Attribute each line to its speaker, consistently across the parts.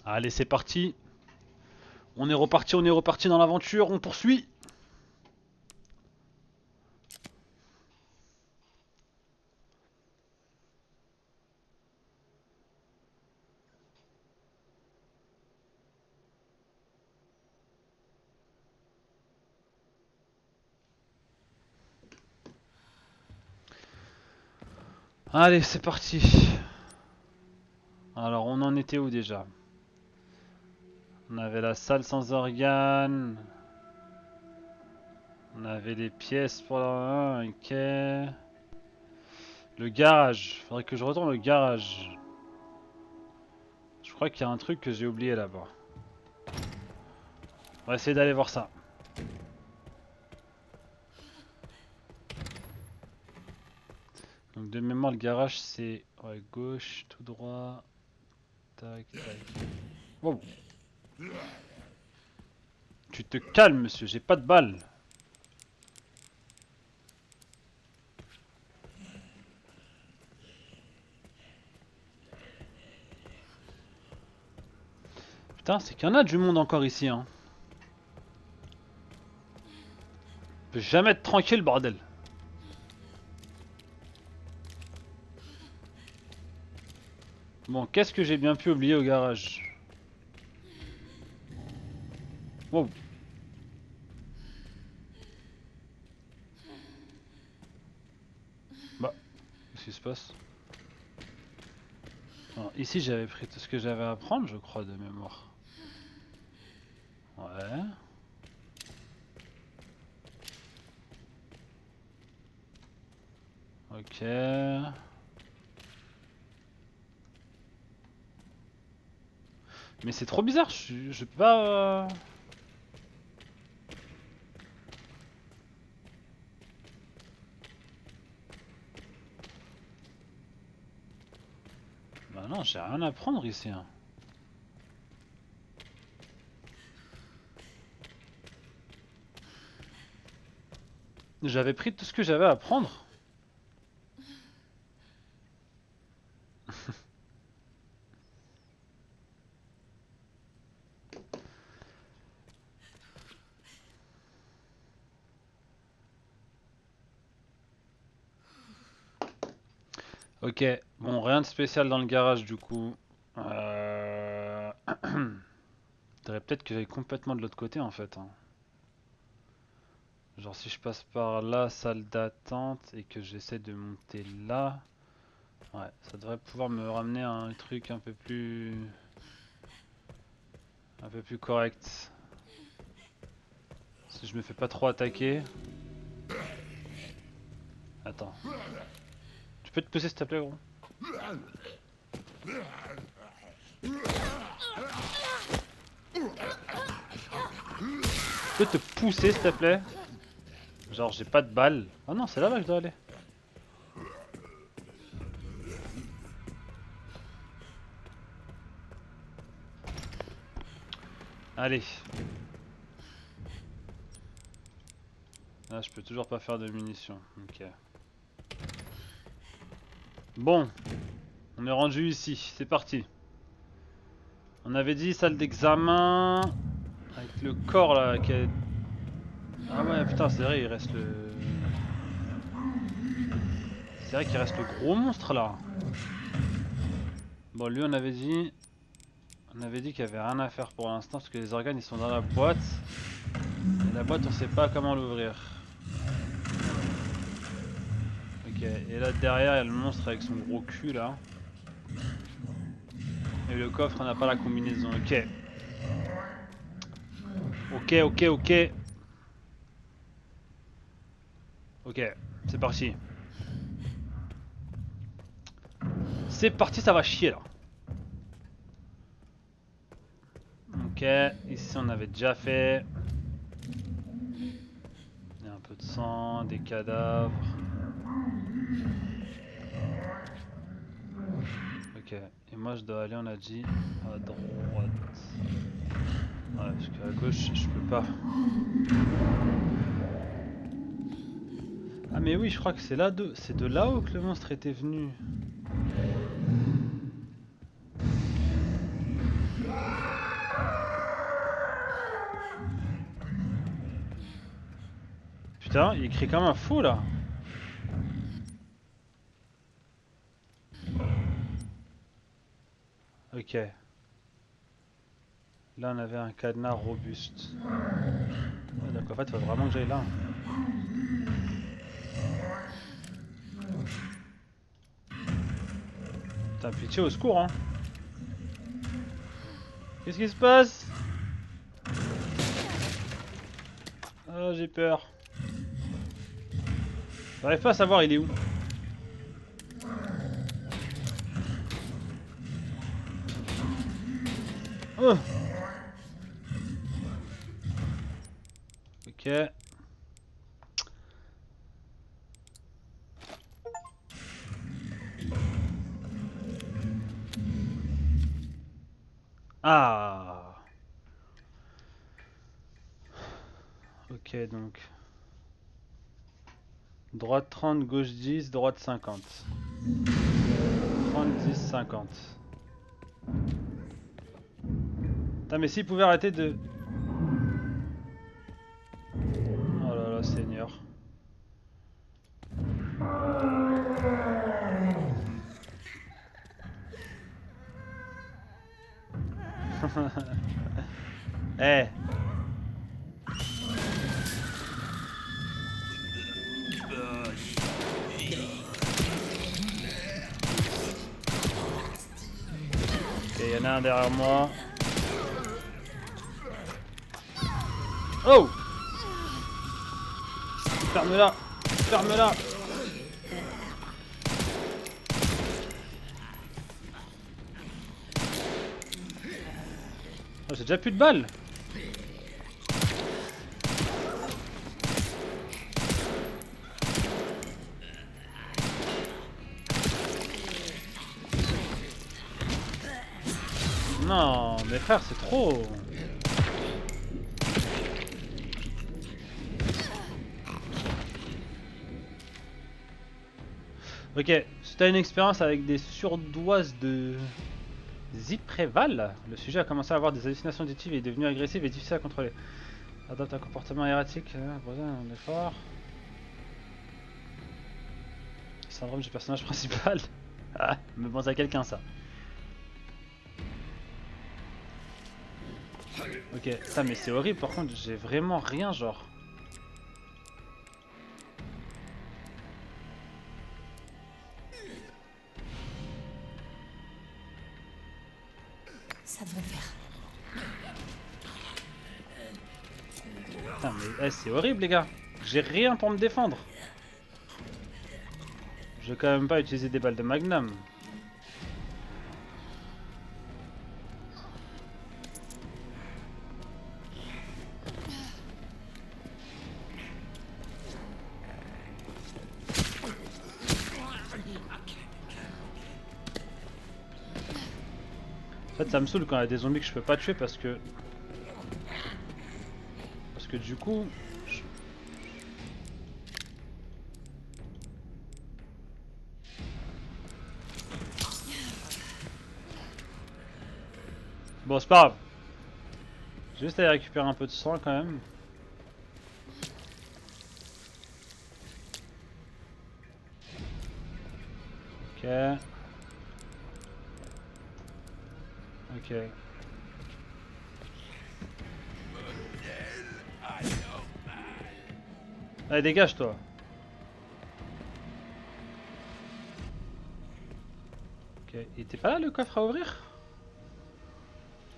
Speaker 1: Allez, c'est parti. On est reparti dans l'aventure, on poursuit. Allez, c'est parti. Alors, on en était où déjà? On avait la salle sans organes. On avait les pièces pour la... Ok. Le garage. Faudrait que je retourne au garage. Je crois qu'il y a un truc que j'ai oublié là-bas. On va essayer d'aller voir ça. Donc de mémoire, le garage c'est... Ouais, gauche, tout droit. Tac, tac. Wow. Tu te calmes, monsieur, j'ai pas de balles. Putain, c'est qu'il y en a du monde encore ici, hein. On peut jamais être tranquille, bordel. Bon, qu'est-ce que j'ai bien pu oublier au garage? Wow. Bah, qu'est-ce qui se passe? Alors, ici j'avais pris tout ce que j'avais à prendre, je crois, de mémoire. Ouais. Ok. Mais c'est trop bizarre, je peux pas... Bah non, j'ai rien à prendre ici, hein. J'avais pris tout ce que j'avais à prendre. Ok, bon, rien de spécial dans le garage du coup. Faudrait peut-être que j'aille complètement de l'autre côté en fait, hein. Genre si je passe par la salle d'attente et que j'essaie de monter là, ouais, ça devrait pouvoir me ramener à un truc un peu plus correct. Si je me fais pas trop attaquer. Attends. Tu peux te pousser s'il te plaît, gros? Tu peux te pousser s'il te plaît? Genre j'ai pas de balles. Ah non, c'est là-bas que je dois aller. Allez. Là je peux toujours pas faire de munitions. Ok. Bon. On est rendu ici. C'est parti. On avait dit salle d'examen. Avec le corps là qui est... Ah ouais putain c'est vrai il reste le... C'est vrai qu'il reste le gros monstre là. Bon lui on avait dit... On avait dit qu'il y avait rien à faire pour l'instant parce que les organes ils sont dans la boîte. Et la boîte on sait pas comment l'ouvrir. Ok, et là derrière il y a le monstre avec son gros cul là. Et le coffre on n'a pas la combinaison, ok. Ok. Ok, c'est parti. C'est parti, ça va chier là. Ok, ici on avait déjà fait. Il y a un peu de sang, des cadavres. Ok, et moi je dois aller, on a dit, à droite. Ouais, parce qu'à gauche je peux pas. Ah mais oui, je crois que c'est c'est de là-haut que le monstre était venu. Putain, il crie comme un fou là. Ok. Là on avait un cadenas robuste. Ah, donc en fait il faut vraiment que j'aille là. Putain, pitié au secours hein. Qu'est-ce qui se passe? Ah j'ai peur. J'arrive pas à savoir il est où. Oh. Ok. Ah. Ok donc. Droite 30, gauche 10, droite 50. 30, 10, 50. Putain mais s'il pouvait arrêter de... Oh là là Seigneur. Eh. Ok, il y en a un derrière moi. Oh! Ferme-la! Ferme-la! Oh, j'ai déjà plus de balles! Non, mes frères, c'est trop! Ok, si t'as une expérience avec des surdoises de Zypreval, le sujet a commencé à avoir des hallucinations auditives et est devenu agressif et difficile à contrôler. Adopte un comportement erratique, un effort. Syndrome du personnage principal. Ah, me pense à quelqu'un ça. Ok, ça mais c'est horrible par contre, j'ai vraiment rien genre.
Speaker 2: Ça devrait le faire.
Speaker 1: Putain mais c'est horrible les gars. J'ai rien pour me défendre. Je vais quand même pas utiliser des balles de magnum. En fait ça me saoule quand il y a des zombies que je peux pas tuer parce que du coup bon c'est pas grave. J'ai juste à récupérer un peu de sang quand même. Ok. Ok. Allez dégage toi. Ok. Il était pas là le coffre à ouvrir?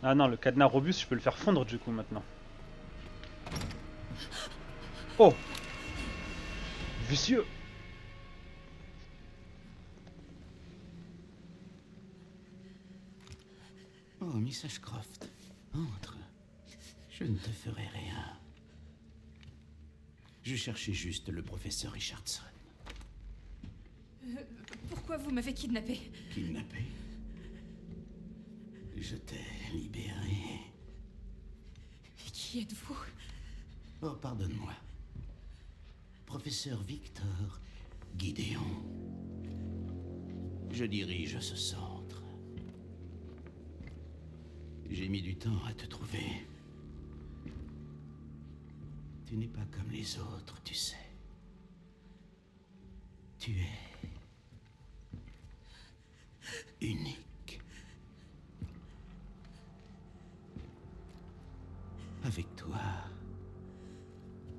Speaker 1: Ah non, le cadenas robuste je peux le faire fondre du coup maintenant. Oh! Vicieux!
Speaker 3: Oh, Miss Ashcroft, entre. Je ne te ferai rien. Je cherchais juste le professeur Richardson.
Speaker 2: Pourquoi vous m'avez kidnappé?
Speaker 3: Kidnappé? Je t'ai libéré.
Speaker 2: Qui êtes-vous?
Speaker 3: Oh, pardonne-moi. Professeur Victor Gideon. Je dirige ce centre. J'ai mis du temps à te trouver. Tu n'es pas comme les autres, tu sais. Tu es unique. Avec toi,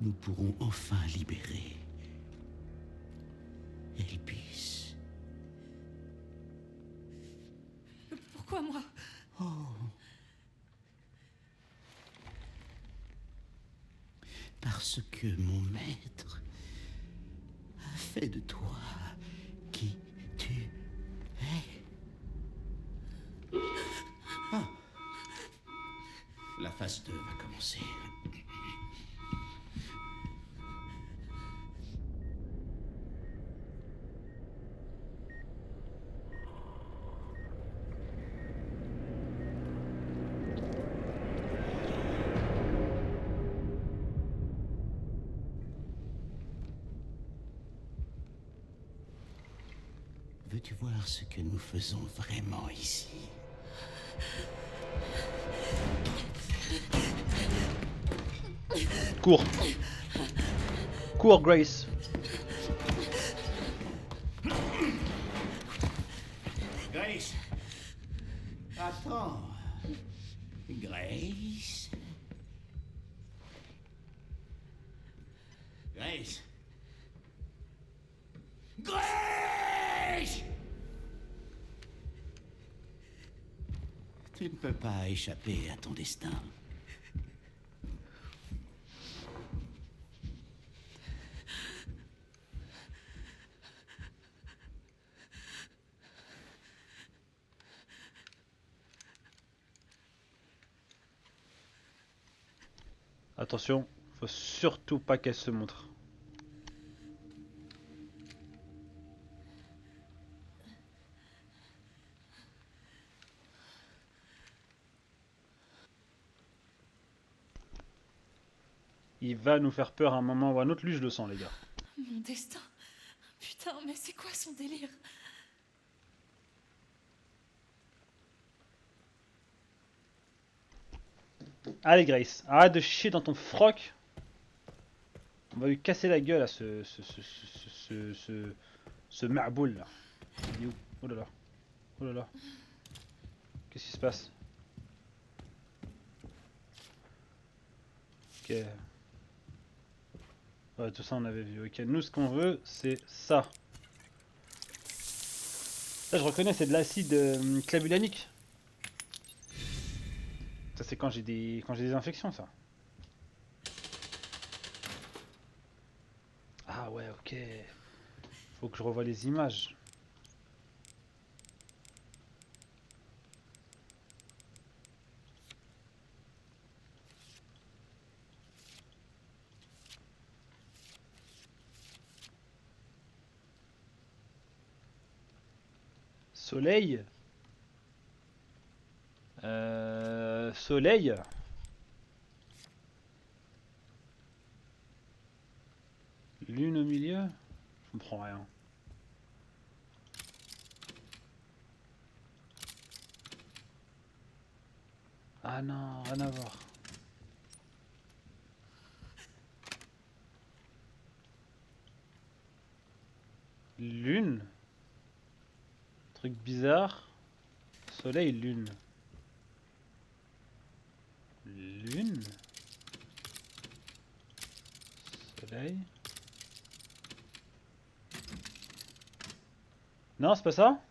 Speaker 3: nous pourrons enfin libérer Elpis.
Speaker 2: Pourquoi moi?
Speaker 3: Oh. Parce que mon maître a fait de toi qui tu es. Ah. La phase 2 va commencer. Veux-tu voir ce que nous faisons vraiment ici?
Speaker 1: Cours. Cours, Grace.
Speaker 3: Grace! Attends. Grace? Grace? Grace! Tu ne peux pas échapper à ton destin.
Speaker 1: Attention, faut surtout pas qu'elle se montre. Il va nous faire peur à un moment ou à un autre, lui je le sens les gars.
Speaker 2: Mon destin. Putain, mais c'est quoi son délire?
Speaker 1: Allez Grace, arrête de chier dans ton froc. On va lui casser la gueule à ce marboule là. Il est où? Oh là là. Oh là là. Qu'est-ce qui se passe? Ok. Ouais, tout ça on avait vu. Ok, nous ce qu'on veut c'est ça. Là je reconnais, c'est de l'acide clavulanique. Ça c'est quand j'ai des infections ça. Ah ouais, ok. Faut que je revoie les images. Soleil. Soleil. Lune au milieu. Je comprends rien. Ah non, rien à voir. Lune. Truc bizarre. Soleil, lune. Lune. Soleil. Non, c'est pas ça?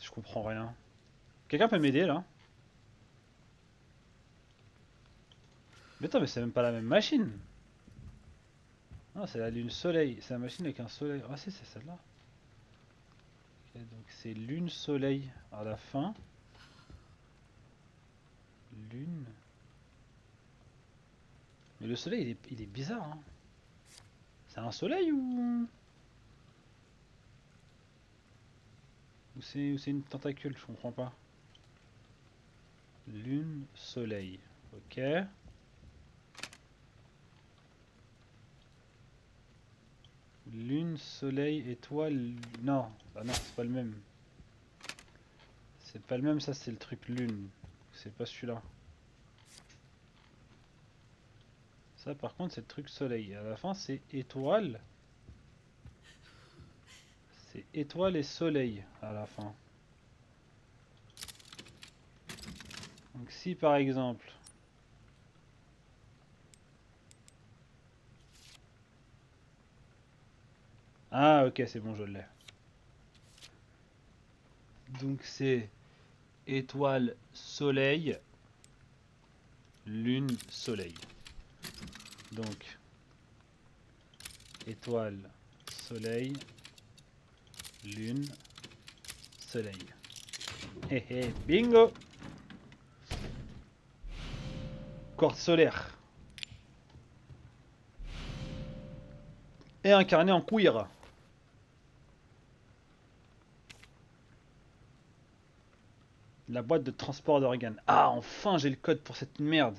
Speaker 1: Je comprends rien. Quelqu'un peut m'aider là? Mais attends, mais c'est même pas la même machine. Non, c'est la lune soleil. C'est la machine avec un soleil. Ah si, c'est celle-là. Ok, donc c'est lune soleil à la fin. Lune. Mais le soleil il est bizarre hein. C'est un soleil ou c'est une tentacule, je comprends pas. Lune, soleil. Ok. Lune, soleil, étoile. Non, ah non, c'est pas le même. C'est pas le même, ça c'est le truc lune. C'est pas celui-là. Ça par contre c'est le truc soleil. À la fin c'est étoile. C'est étoile et soleil à la fin. Donc si par exemple... Ah ok, c'est bon, je l'ai. Donc c'est étoile, soleil, lune, soleil. Donc étoile, soleil, lune, soleil. Hé hé, bingo! Quartz solaire. Et incarné en queer. La boîte de transport d'organes. Ah, enfin j'ai le code pour cette merde.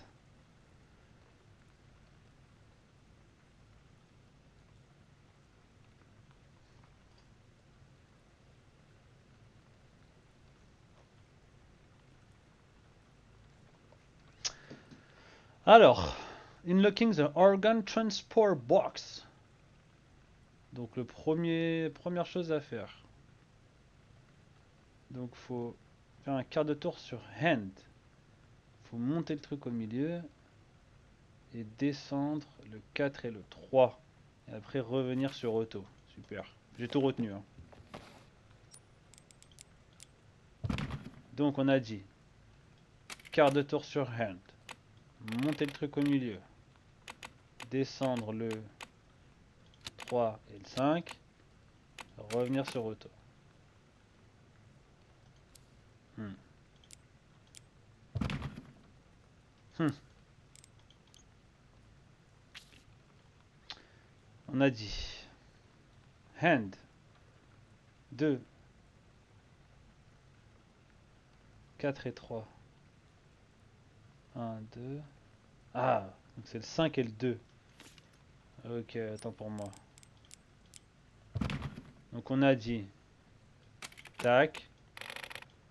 Speaker 1: Alors, unlocking the organ transport box. Donc première chose à faire. Donc faut faire un quart de tour sur hand. Faut monter le truc au milieu et descendre le 4 et le 3. Et après revenir sur auto. Super. J'ai tout retenu. Hein. Donc on a dit quart de tour sur hand. Monter le truc au milieu. Descendre le 3 et le 5. Revenir sur auto. On a dit hand 2 4 et 3 1 2 ah donc c'est le 5 et le 2. Ok, attends pour moi. Donc on a dit tac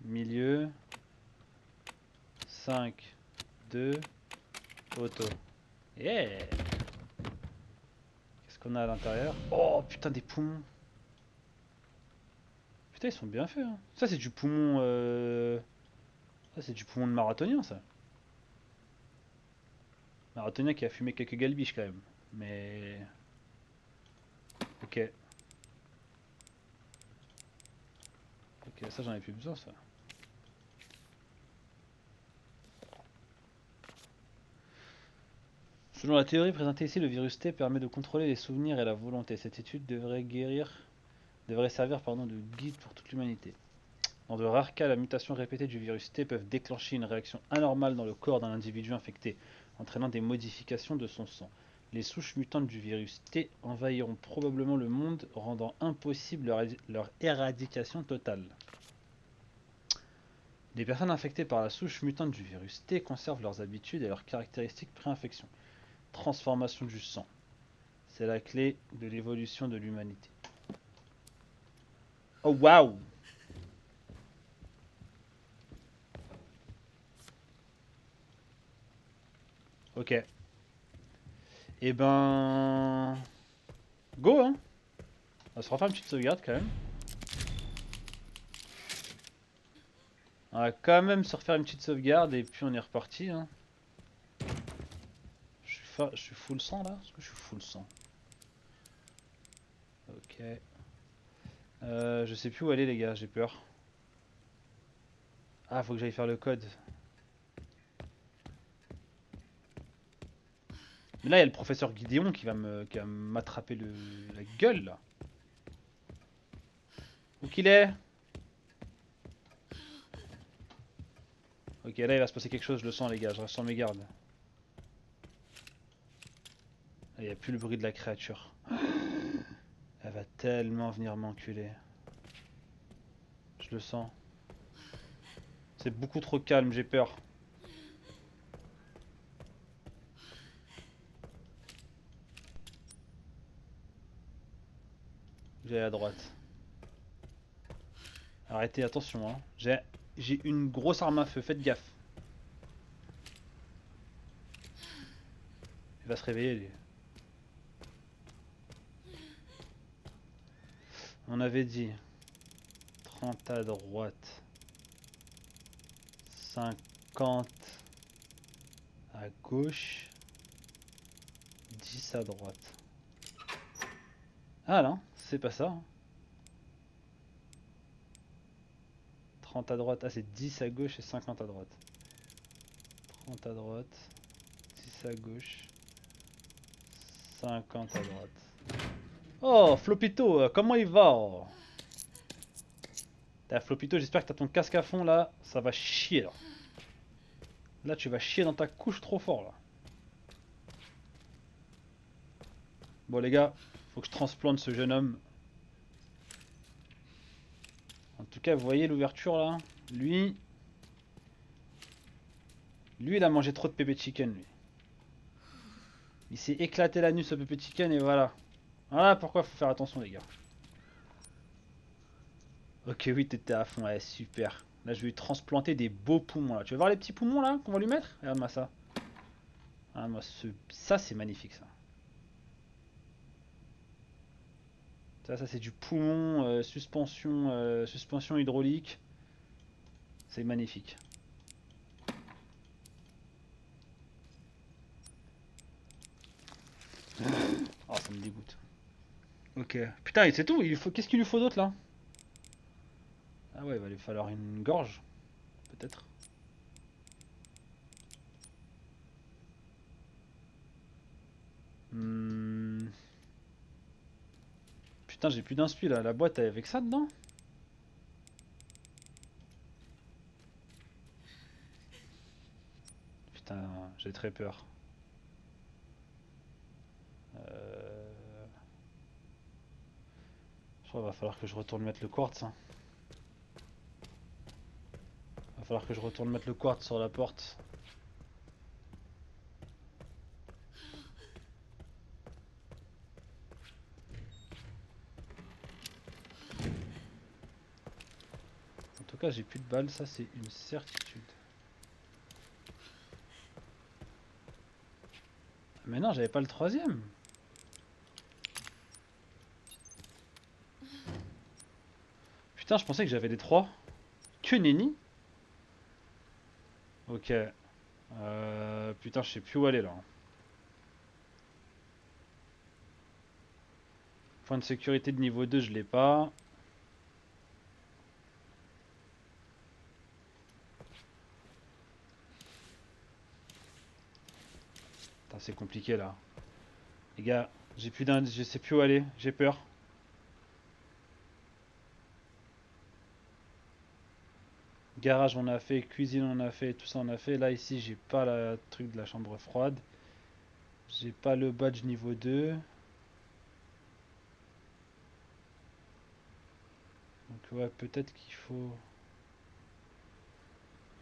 Speaker 1: milieu 5 2 auto. Yeah. Qu'est-ce qu'on a à l'intérieur? Oh putain, des poumons. Putain, ils sont bien faits hein. Ça c'est du poumon ça c'est du poumon de marathonien ça. Marathonien qui a fumé quelques galbiches quand même. Mais ok. Ok, ça j'en ai plus besoin ça. Selon la théorie présentée ici, le virus T permet de contrôler les souvenirs et la volonté. Cette étude devrait servir de guide pour toute l'humanité. Dans de rares cas, la mutation répétée du virus T peuvent déclencher une réaction anormale dans le corps d'un individu infecté, entraînant des modifications de son sang. Les souches mutantes du virus T envahiront probablement le monde, rendant impossible leur éradication totale. Les personnes infectées par la souche mutante du virus T conservent leurs habitudes et leurs caractéristiques pré-infection. Transformation du sang. C'est la clé de l'évolution de l'humanité. Oh waouh! Ok. Et ben... Go hein! On va se refaire une petite sauvegarde quand même. On va quand même se refaire une petite sauvegarde et puis on est reparti hein. Je suis full sang là? Est-ce que je suis full sang? Ok. Je sais plus où aller les gars, j'ai peur. Ah, faut que j'aille faire le code. Mais là, il y a le professeur Gideon qui va m'attraper la gueule là. Où qu'il est? Ok, là il va se passer quelque chose, je le sens les gars, je reste sur mes gardes. Il n'y a plus le bruit de la créature. Elle va tellement venir m'enculer. Je le sens. C'est beaucoup trop calme, j'ai peur. J'ai à droite. Arrêtez, attention hein. J'ai une grosse arme à feu, faites gaffe. Il va se réveiller lui. À mon avait dit 30 à droite, 50 à gauche, 10 à droite. Ah non, c'est pas ça. 30 à droite, ah c'est 10 à gauche et 50 à droite. 30 à droite, 10 à gauche, 50 à droite. Oh, Flopito, comment il va? T'as Flopito, j'espère que t'as ton casque à fond là, ça va chier là. Là tu vas chier dans ta couche trop fort là. Bon les gars, faut que je transplante ce jeune homme. En tout cas, vous voyez l'ouverture là? Lui il a mangé trop de pépé chicken lui. Il s'est éclaté la nuit ce pépé chicken et voilà. Voilà pourquoi faut faire attention les gars. Ok oui t'étais à fond, ouais super. Là je vais lui transplanter des beaux poumons là. Tu veux voir les petits poumons là qu'on va lui mettre? Regarde-moi ça. Regarde-moi ça c'est magnifique ça. Ça c'est du poumon, suspension hydraulique. C'est magnifique. Oh ça me dégoûte. Ok. Putain et c'est tout, qu'est-ce qu'il lui faut d'autre là? Ah ouais il va lui falloir une gorge. Peut-être. Putain j'ai plus d'inspi là, la boîte avec ça dedans? Putain j'ai très peur. Je crois qu'il va falloir que je retourne mettre le quartz. Hein. Va falloir que je retourne mettre le quartz sur la porte. En tout cas j'ai plus de balles, ça c'est une certitude. Mais non j'avais pas le troisième. Putain je pensais que j'avais les trois. Que nenni. Ok. Putain je sais plus où aller là. Point de sécurité de niveau 2 je l'ai pas. Putain c'est compliqué là. Les gars, je sais plus où aller, j'ai peur. Garage on a fait, cuisine on a fait, tout ça on a fait. Là ici j'ai pas le truc de la chambre froide. J'ai pas le badge niveau 2. Donc ouais peut-être qu'il faut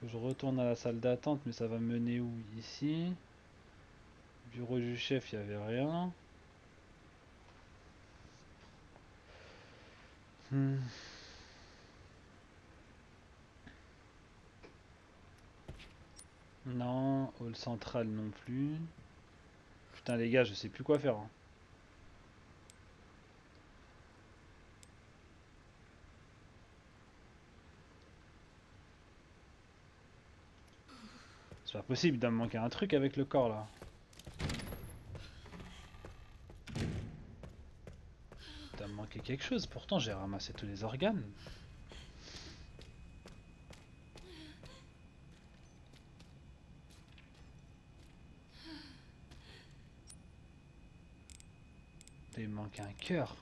Speaker 1: que je retourne à la salle d'attente, mais ça va mener où? Ici. Bureau du chef, il n'y avait rien. Non, hall central non plus. Putain les gars, je sais plus quoi faire. Hein. C'est pas possible, il doit me manquer un truc avec le corps là. Il doit me manquer quelque chose, pourtant j'ai ramassé tous les organes. Il me manque un cœur.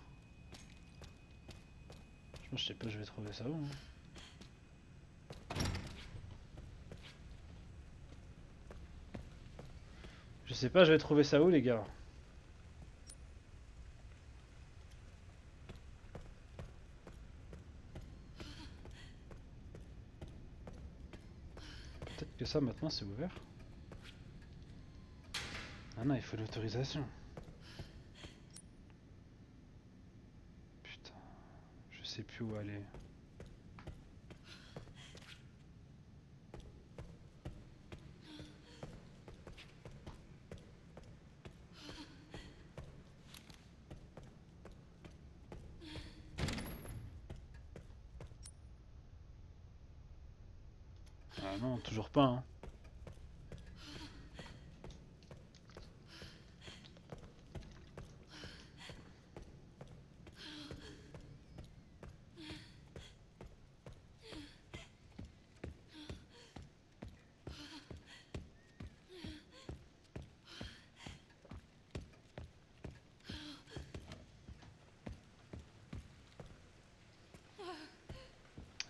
Speaker 1: Je sais pas, je vais trouver ça où. Hein. Je sais pas, je vais trouver ça où les gars. Peut-être que ça maintenant c'est ouvert. Ah non, il faut l'autorisation. Putain, je sais plus où aller. non, toujours pas. Hein.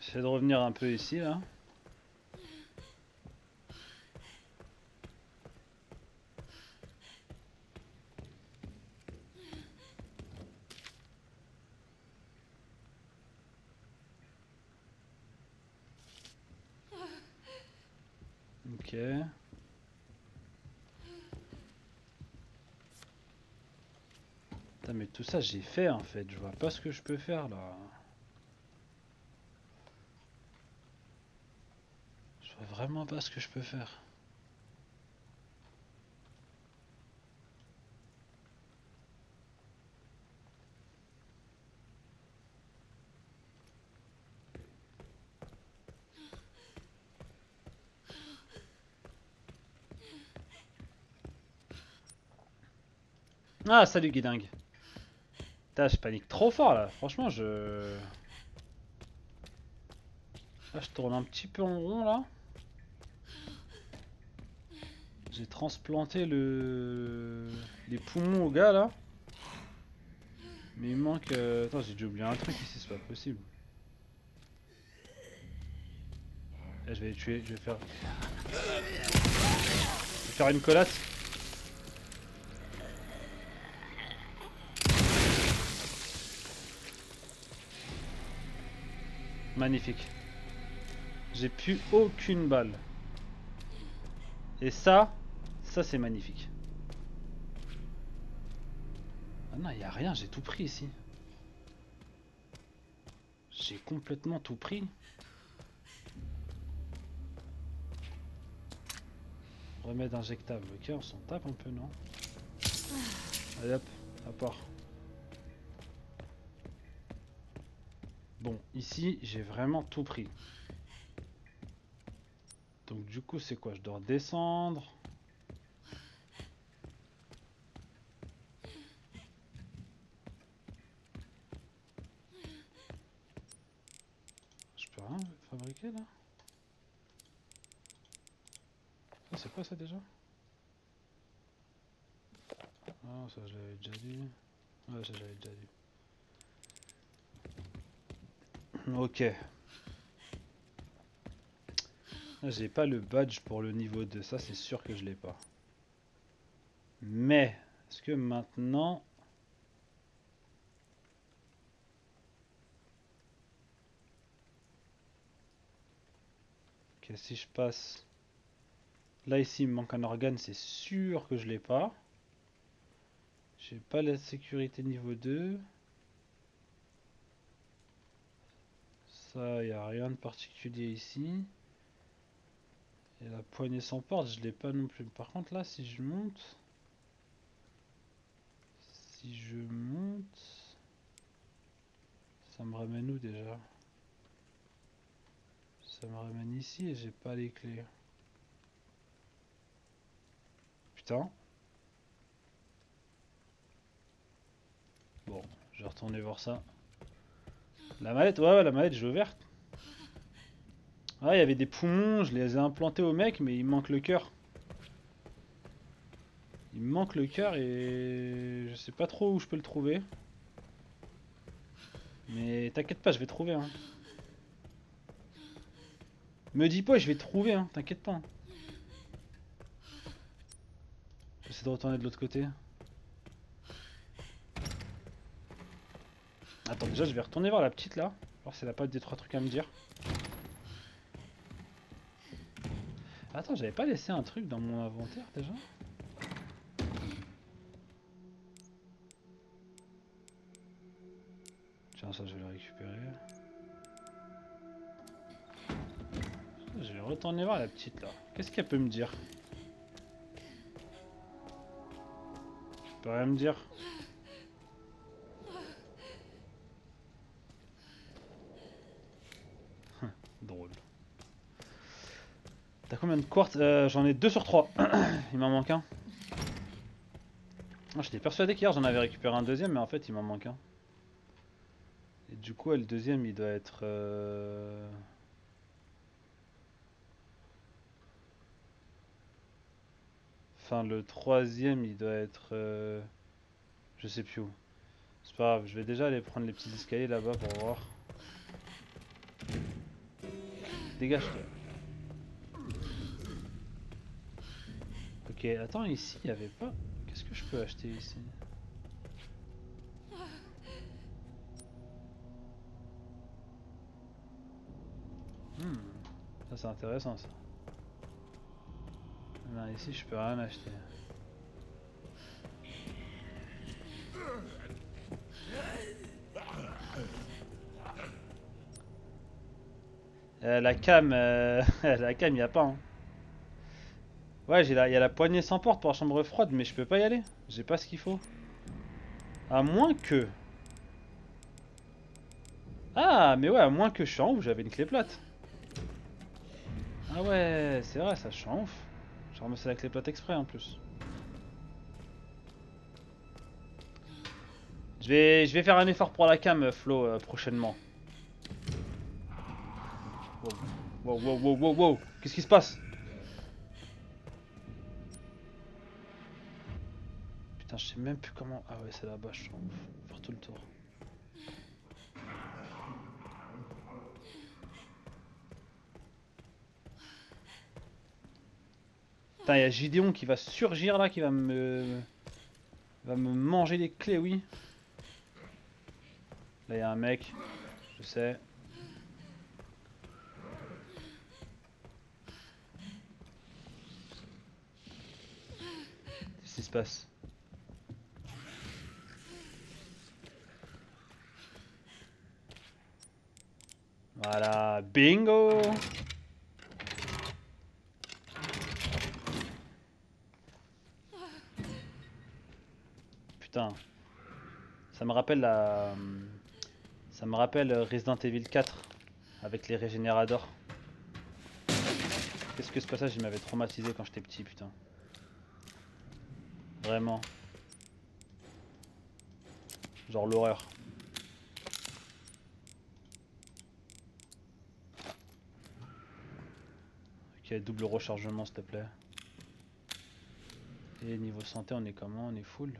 Speaker 1: J'essaie de revenir un peu ici là. Ok. Putain, mais tout ça j'ai fait en fait, je vois pas ce que je peux faire là. Je vois vraiment pas ce que je peux faire. Ah, salut Guidingue. Putain, je panique trop fort là, franchement je... Là je tourne un petit peu en rond là. J'ai transplanté les poumons au gars là. Mais il manque... Attends, j'ai dû oublier un truc ici, c'est pas possible. Là, je vais les tuer, je vais faire une collate. Magnifique. J'ai plus aucune balle. Et ça c'est magnifique. Ah non, il y a rien, j'ai tout pris ici. J'ai complètement tout pris. Remède injectable, ok, on s'en tape un peu, non? Allez hop, à part. Bon, ici, j'ai vraiment tout pris. Donc du coup, c'est quoi? Je dois redescendre. Je peux rien fabriquer là? Ah, c'est quoi ça déjà? Ah, ça je l'avais déjà dit. Ouais, ça je l'avais déjà dit. Ok. Là, j'ai pas le badge pour le niveau 2, ça c'est sûr que je l'ai pas. Mais, est-ce que maintenant... Ok, si je passe... Là ici il me manque un organe, c'est sûr que je l'ai pas. J'ai pas la sécurité niveau 2. Ça, y a rien de particulier ici. Et la poignée sans porte, je l'ai pas non plus. Par contre là, si je monte... Si je monte... Ça me ramène où déjà? Ça me ramène ici et j'ai pas les clés. Putain. Bon, je vais retourner voir ça. La mallette, ouais, la mallette, j'ai ouverte. Ah, il y avait des poumons, je les ai implantés au mec, mais il me manque le cœur. Il me manque le cœur et je sais pas trop où je peux le trouver. Mais t'inquiète pas, je vais trouver. Hein. Me dis pas, je vais trouver, hein. T'inquiète pas. Hein. J'essaie de retourner de l'autre côté. Attends, déjà, je vais retourner voir la petite là. Alors si elle a pas des trois trucs à me dire. Attends, j'avais pas laissé un truc dans mon inventaire déjà? Tiens, ça je vais le récupérer. Je vais retourner voir la petite là. Qu'est-ce qu'elle peut me dire? Elle peut rien me dire. Drôle. T'as combien de quartz? J'en ai 2 sur 3. Il m'en manque un. Oh, j'étais persuadé qu'hier j'en avais récupéré un deuxième, mais en fait il m'en manque un. Et du coup, le deuxième il doit être... Enfin, le troisième il doit être... Je sais plus où. C'est pas grave, je vais déjà aller prendre les petits escaliers là-bas pour voir. Dégage-toi. Ok, attends, ici il y avait pas... Qu'est-ce que je peux acheter ici? Ça c'est intéressant ça. Non, ici je peux rien acheter. La cam, la cam y a pas. Hein. Ouais, y a la poignée sans porte pour la chambre froide, mais je peux pas y aller. J'ai pas ce qu'il faut. À moins que... Ah, mais ouais, à moins que je suis en haut, j'avais une clé plate. Ah ouais, c'est vrai, ça je suis en ouf. J'ai ramassé la clé plate exprès en plus. Je vais faire un effort pour la cam, Flo, prochainement. Wow, wow, wow, wow, wow. Qu'est-ce qui se passe? Putain, je sais même plus comment... Ah ouais, c'est là-bas, je suis en ouf. Faut faire tout le tour. Putain, il y a Gideon qui va surgir là, qui va me... va me manger les clés, oui. Là, il y a un mec, je sais. Qu'est-ce qui se passe? Voilà, bingo! Putain, ça me rappelle la... Ça me rappelle Resident Evil 4 avec les régénérateurs. Qu'est-ce que ce passage il m'avait traumatisé quand j'étais petit, putain. Vraiment. Genre l'horreur. Ok, double rechargement s'il te plaît. Et niveau santé on est comment? On est full?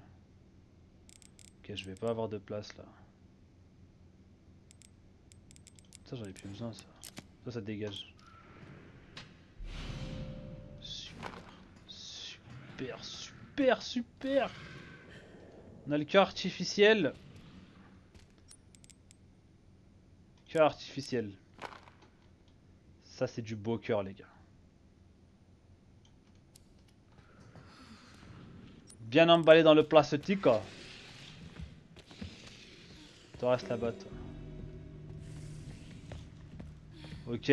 Speaker 1: Ok, je vais pas avoir de place là. Ça j'en ai plus besoin ça. Ça dégage. Super. Super, super, super. On a le cœur artificiel. Cœur artificiel. Ça c'est du beau cœur les gars. Bien emballé dans le plastique. Toi reste là-bas toi. Ok.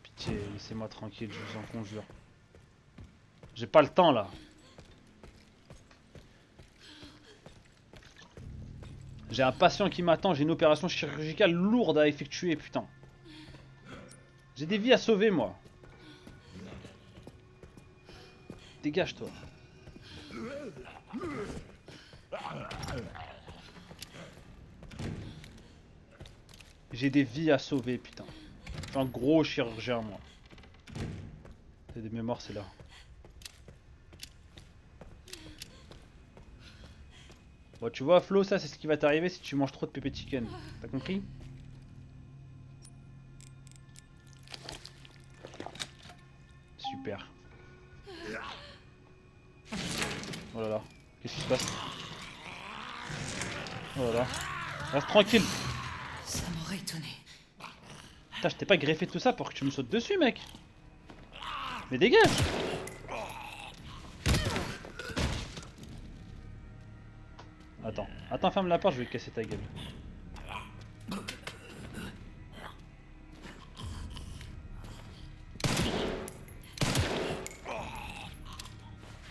Speaker 1: Pitié, laissez-moi tranquille, je vous en conjure. J'ai pas le temps là. J'ai un patient qui m'attend, j'ai une opération chirurgicale lourde à effectuer, putain. J'ai des vies à sauver moi. Dégage-toi. J'ai des vies à sauver, putain. Je suis un gros chirurgien, moi. C'est des mémoires, c'est là. Bon, tu vois, Flo, ça, c'est ce qui va t'arriver si tu manges trop de pépé chicken. T'as compris? Super. Oh là là. Qu'est-ce qui se passe? Oh là là. Reste tranquille.
Speaker 2: Ça m'aurait étonné.
Speaker 1: Putain, je t'ai pas greffé tout ça pour que tu me sautes dessus, mec. Mais dégage. Attends, ferme la porte, je vais casser ta gueule.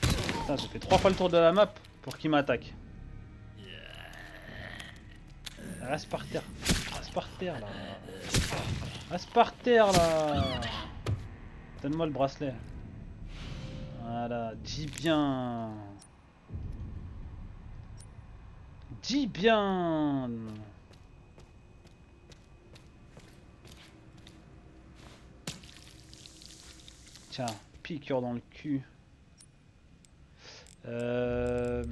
Speaker 1: Putain, j'ai fait 3 fois le tour de la map pour qu'il m'attaque. Reste par terre. Reste par terre là. Reste par terre là. Donne-moi le bracelet. Voilà, dis bien. Dis bien. Tiens, piqûre dans le cul. Le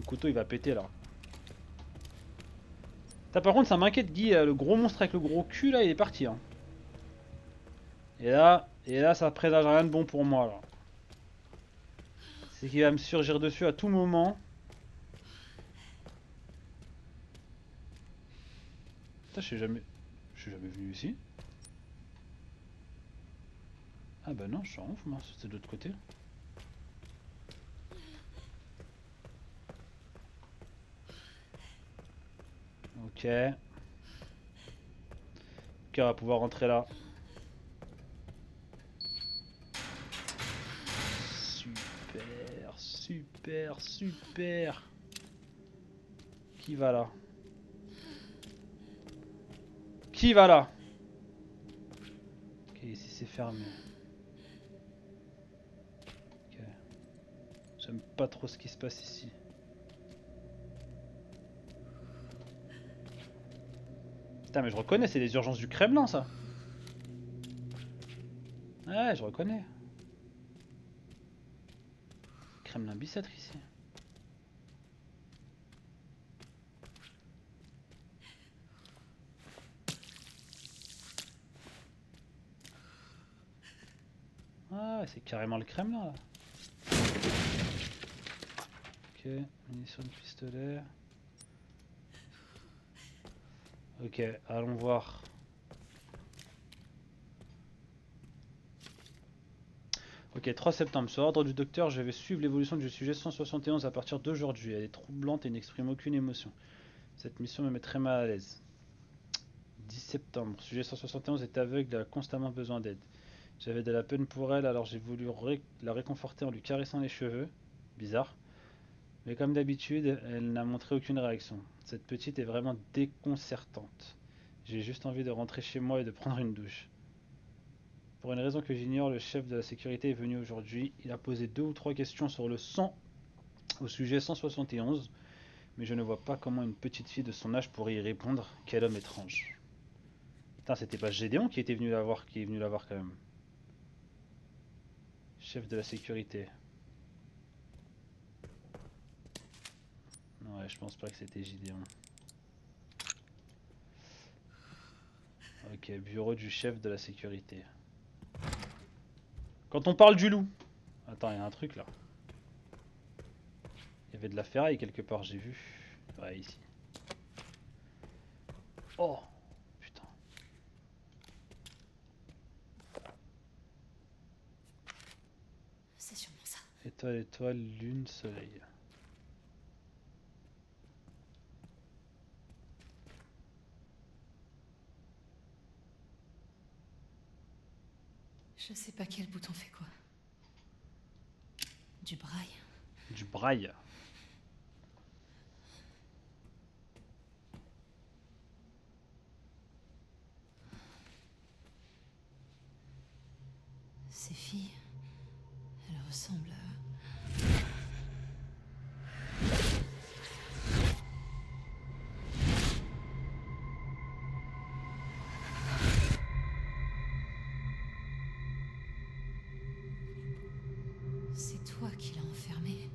Speaker 1: couteau il va péter là. Par contre ça m'inquiète Guy, le gros monstre avec le gros cul là il est parti hein. Et là ça présage rien de bon pour moi là. C'est qu'il va me surgir dessus à tout moment. Putain, je suis jamais venu ici. Ah bah non, je suis en ouf moi, c'était de l'autre côté. Ok. Ok, on va pouvoir rentrer là. Super, super, super. Qui va là? Qui va là? Ok, ici c'est fermé. Ok. J'aime pas trop ce qui se passe ici. Putain mais je reconnais, c'est les urgences du Kremlin ça. Ouais, je reconnais. Kremlin Bicêtre ici. Ah, c'est carrément le Kremlin là. Ok, munitions de pistolet. Ok, allons voir. Ok, 3 septembre. Sur ordre du docteur, je vais suivre l'évolution du sujet 171 à partir d'aujourd'hui. Elle est troublante et n'exprime aucune émotion. Cette mission me met très mal à l'aise. 10 septembre. Sujet 171 est aveugle et a constamment besoin d'aide. J'avais de la peine pour elle, alors j'ai voulu la réconforter en lui caressant les cheveux. Bizarre. Mais comme d'habitude, elle n'a montré aucune réaction. Cette petite est vraiment déconcertante. J'ai juste envie de rentrer chez moi et de prendre une douche. Pour une raison que j'ignore, le chef de la sécurité est venu aujourd'hui. Il a posé 2 ou 3 questions sur le sang au sujet 171, mais je ne vois pas comment une petite fille de son âge pourrait y répondre. Quel homme étrange. Putain, c'était pas Gédéon qui était venu la voir, qui est venu la voir quand même. Chef de la sécurité. Ouais, je pense pas que c'était Gédéon. Ok, bureau du chef de la sécurité. Quand on parle du loup. Attends, il y a un truc là. Il y avait de la ferraille quelque part, j'ai vu. Ouais, ici. Oh, putain.
Speaker 2: C'est sûrement ça.
Speaker 1: Étoile, étoile, lune, soleil.
Speaker 2: Je sais pas quel bouton fait quoi. Du braille.
Speaker 1: Du braille.
Speaker 2: Ces filles, elles ressemblent à... C'est toi qui l'as enfermée.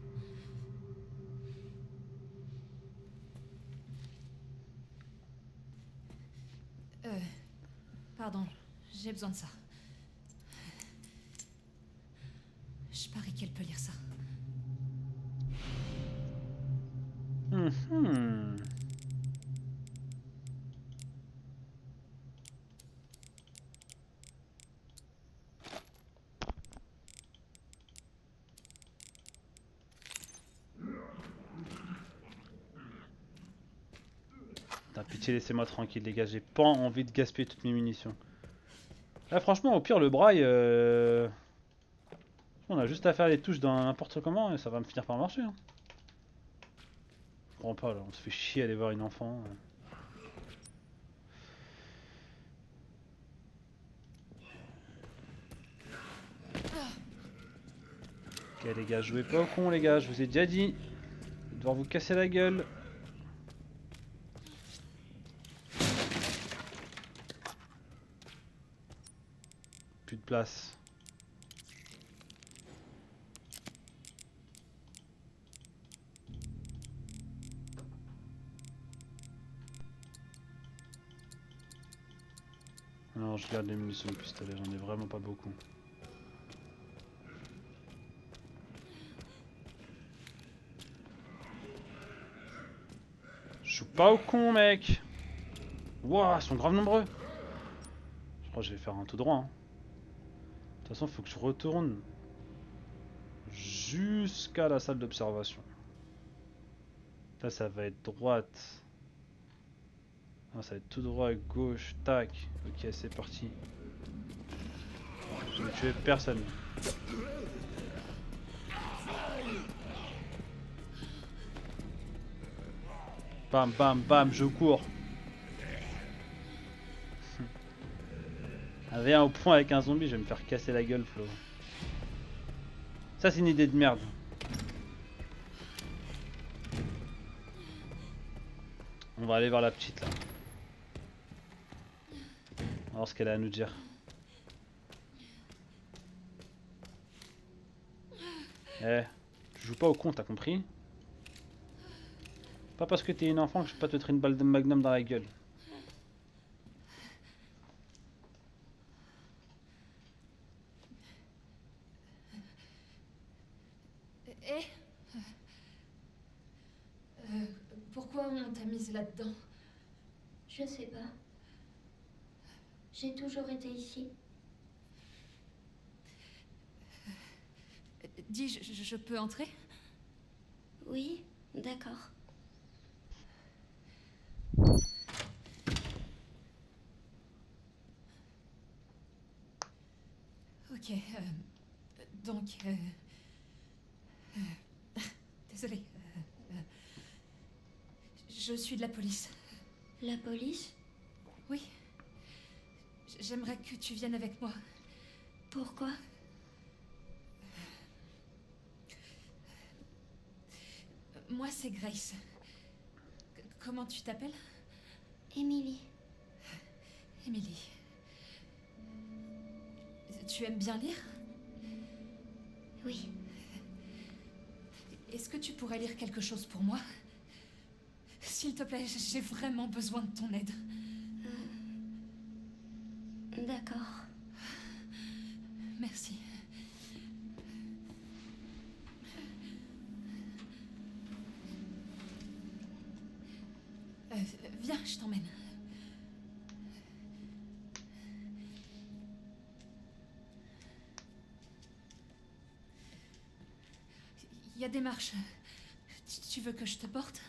Speaker 2: Pardon, j'ai besoin de ça. Je parie qu'elle peut lire ça.
Speaker 1: Mhm. Putain, pitié, laissez-moi tranquille, les gars. J'ai pas envie de gaspiller toutes mes munitions. Là, franchement, au pire, le braille, on a juste à faire les touches dans n'importe comment et ça va me finir par marcher. Hein. Je comprends pas, là. On se fait chier à aller voir une enfant. Ok les gars, jouez pas au con les gars, je vous ai déjà dit. Je vais devoir vous casser la gueule. Plus de place. Non, je garde les munitions de pistolet, j'en ai vraiment pas beaucoup. Je joue pas au con, mec. Wouah, ils sont grave nombreux. Je crois que je vais faire un tout droit. Hein. De toute façon, il faut que je retourne jusqu'à la salle d'observation. Là, ça va être droite. Non, ça va être tout droit à gauche. Tac. Ok, c'est parti. Je vais tuer personne. Bam, bam, bam, je cours. Viens au point avec un zombie, je vais me faire casser la gueule, Flo. Ça, c'est une idée de merde. On va aller voir la petite là. On va voir ce qu'elle a à nous dire. Eh, tu joues pas au con, t'as compris? Pas parce que t'es une enfant que je peux pas te tirer une balle de magnum dans la gueule.
Speaker 2: Eh pourquoi on t'a mise là-dedans?
Speaker 4: Je sais pas. J'ai toujours été ici.
Speaker 2: Dis, je peux entrer?
Speaker 4: Oui, d'accord.
Speaker 2: Ok, donc... désolée. Je suis de la police.
Speaker 4: La police?
Speaker 2: Oui. J'aimerais que tu viennes avec moi.
Speaker 4: Pourquoi?
Speaker 2: Moi, c'est Grace. Comment tu t'appelles?
Speaker 4: Émilie.
Speaker 2: Émilie. Tu aimes bien lire?
Speaker 4: Oui.
Speaker 2: Est-ce que tu pourrais lire quelque chose pour moi? S'il te plaît, j'ai vraiment besoin de ton aide.
Speaker 4: D'accord.
Speaker 2: Merci. Viens, je t'emmène. Il y a des marches. Tu veux que je te porte?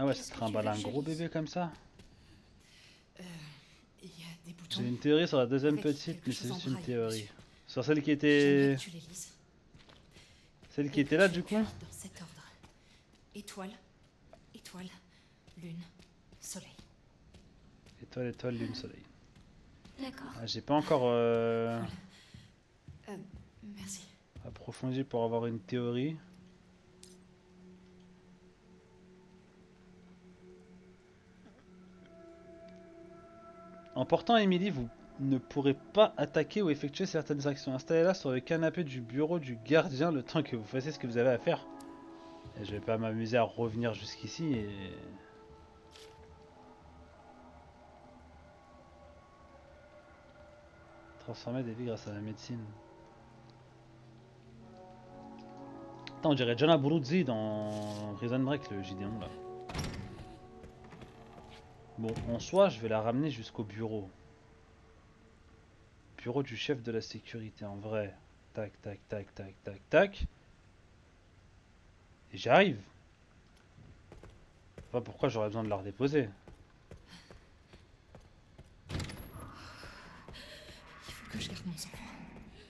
Speaker 1: Ah ouais, ça te trimballe un gros bébé comme ça?
Speaker 2: Il y a des boutons.
Speaker 1: J'ai une théorie sur la deuxième
Speaker 2: Avec
Speaker 1: petite,
Speaker 2: quelque
Speaker 1: mais c'est
Speaker 2: chose en
Speaker 1: juste une
Speaker 2: braille
Speaker 1: théorie.
Speaker 2: dessus.
Speaker 1: Sur celle qui
Speaker 2: J'aimerais
Speaker 1: était...
Speaker 2: que tu les lises.
Speaker 1: Celle qui
Speaker 2: Et
Speaker 1: était
Speaker 2: que
Speaker 1: là
Speaker 2: tu
Speaker 1: du coup?
Speaker 2: écrives dans cet ordre. Étoile, étoile, lune, soleil.
Speaker 1: Étoile, étoile, lune, soleil.
Speaker 4: D'accord.
Speaker 1: Ah, j'ai pas encore
Speaker 2: Merci.
Speaker 1: approfondi pour avoir une théorie. En portant Emily, vous ne pourrez pas attaquer ou effectuer certaines actions. Installez-la sur le canapé du bureau du gardien le temps que vous fassiez ce que vous avez à faire. Et je vais pas m'amuser à revenir jusqu'ici et... Transformer des vies grâce à la médecine. Attends, on dirait John Abruzzi dans Prison Break, le Gideon là. Bon, en soi, je vais la ramener jusqu'au bureau. Bureau du chef de la sécurité, en vrai. Tac, tac, tac, tac, tac, tac. Et j'arrive. Pas pourquoi j'aurais besoin de la redéposer.
Speaker 2: Il faut que je garde mon sang.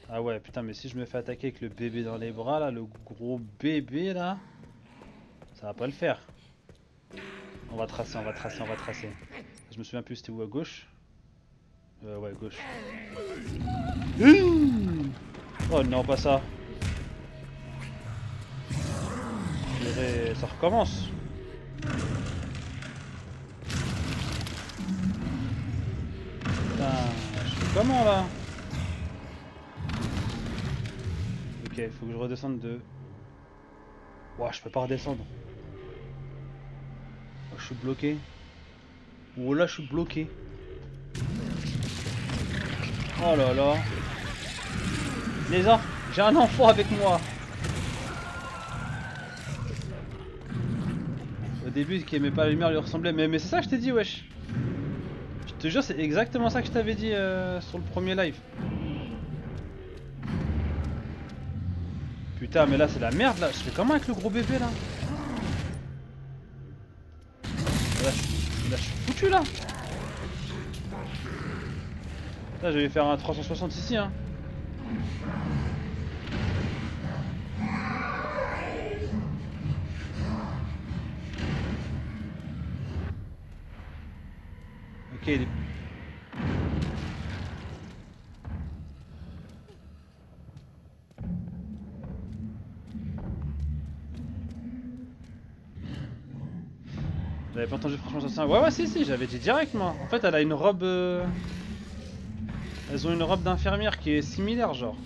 Speaker 1: Ah ouais, putain, mais si je me fais attaquer avec le bébé dans les bras, là, le gros bébé, là, ça va pas le faire. On va tracer, on va tracer, on va tracer. Je me souviens plus, c'était où à gauche? Ouais, gauche. Oh non, pas ça. Purée, ça recommence. Putain, je fais comment là? Ok, il faut que je redescende de... Ouah, je peux pas redescendre. Oh, je suis bloqué. Oh là, je suis bloqué. Oh là là. Les enfants, j'ai un enfant avec moi. Au début, qui aimait pas la lumière lui ressemblait. Mais c'est ça que je t'ai dit, wesh. Je te jure, c'est exactement ça que je t'avais dit sur le premier live. Putain, mais là, c'est la merde là. Je fais comment avec le gros bébé là? Là, je suis foutu là. Là, je vais faire un 360 ici, hein. Ok, il est... J'avais pas entendu franchement ça. Ouais, si, j'avais dit direct moi. En fait, elle a une robe... Elles ont une robe d'infirmière qui est similaire, genre.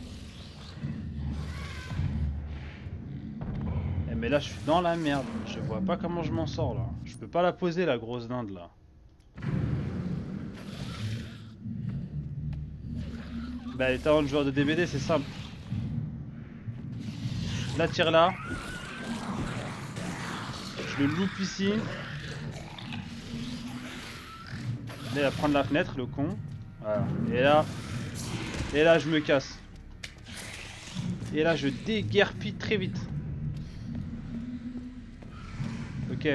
Speaker 1: Eh, mais là, je suis dans la merde. Je vois pas comment je m'en sors là. Je peux pas la poser, la grosse dinde là. Bah, les talents de joueur de DBD, c'est simple. Je la tire là. Je le loupe ici. Là, il va prendre la fenêtre, le con. Voilà. Et là, je me casse. Et là, je déguerpis très vite. Ok.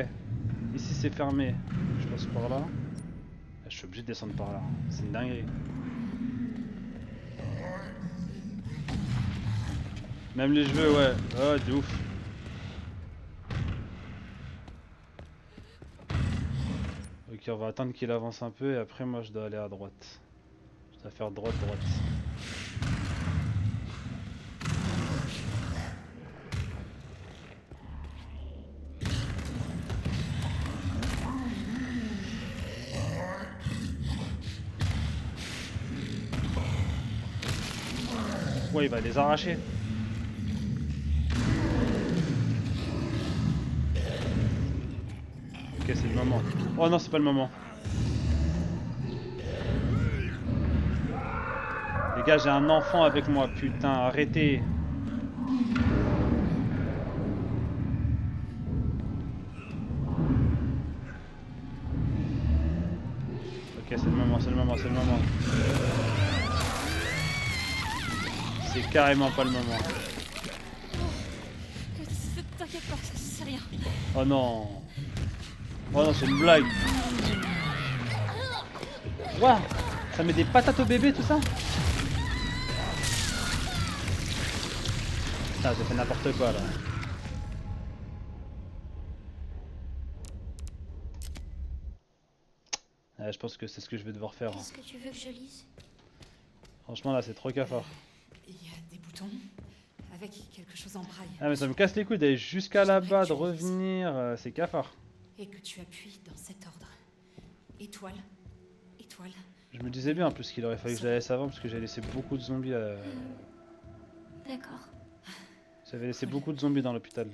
Speaker 1: Ici, c'est fermé. Je passe par là. Je suis obligé de descendre par là. C'est une dinguerie. Même les cheveux, ouais. Oh, de ouf. Ok, on va attendre qu'il avance un peu et après, moi, je dois aller à droite. Je dois faire droite. Ouais, il va les arracher. Ok, c'est le moment. Oh non, c'est pas le moment. Les gars, j'ai un enfant avec moi, putain, arrêtez. Ok, c'est le moment. C'est carrément pas le moment.
Speaker 2: T'inquiète pas, c'est rien.
Speaker 1: Oh non. Oh non, c'est une blague. Waouh, ça met des patates au bébé tout ça. Putain, j'ai fait n'importe quoi là. Je pense que c'est ce que je vais devoir faire.
Speaker 4: Qu'est-ce que tu veux que je lise?
Speaker 1: Franchement là, c'est trop cafard.
Speaker 2: Il y a des boutons avec quelque chose en braille.
Speaker 1: Ah mais ça me casse les couilles d'aller jusqu'à là-bas, de revenir, c'est cafard.
Speaker 2: Et que tu appuies dans cet ordre. Étoile.
Speaker 1: Je me disais bien en plus qu'il aurait fallu que je la laisse avant parce que j'ai laissé beaucoup de zombies à...
Speaker 4: D'accord.
Speaker 1: J'avais laissé beaucoup de zombies dans l'hôpital.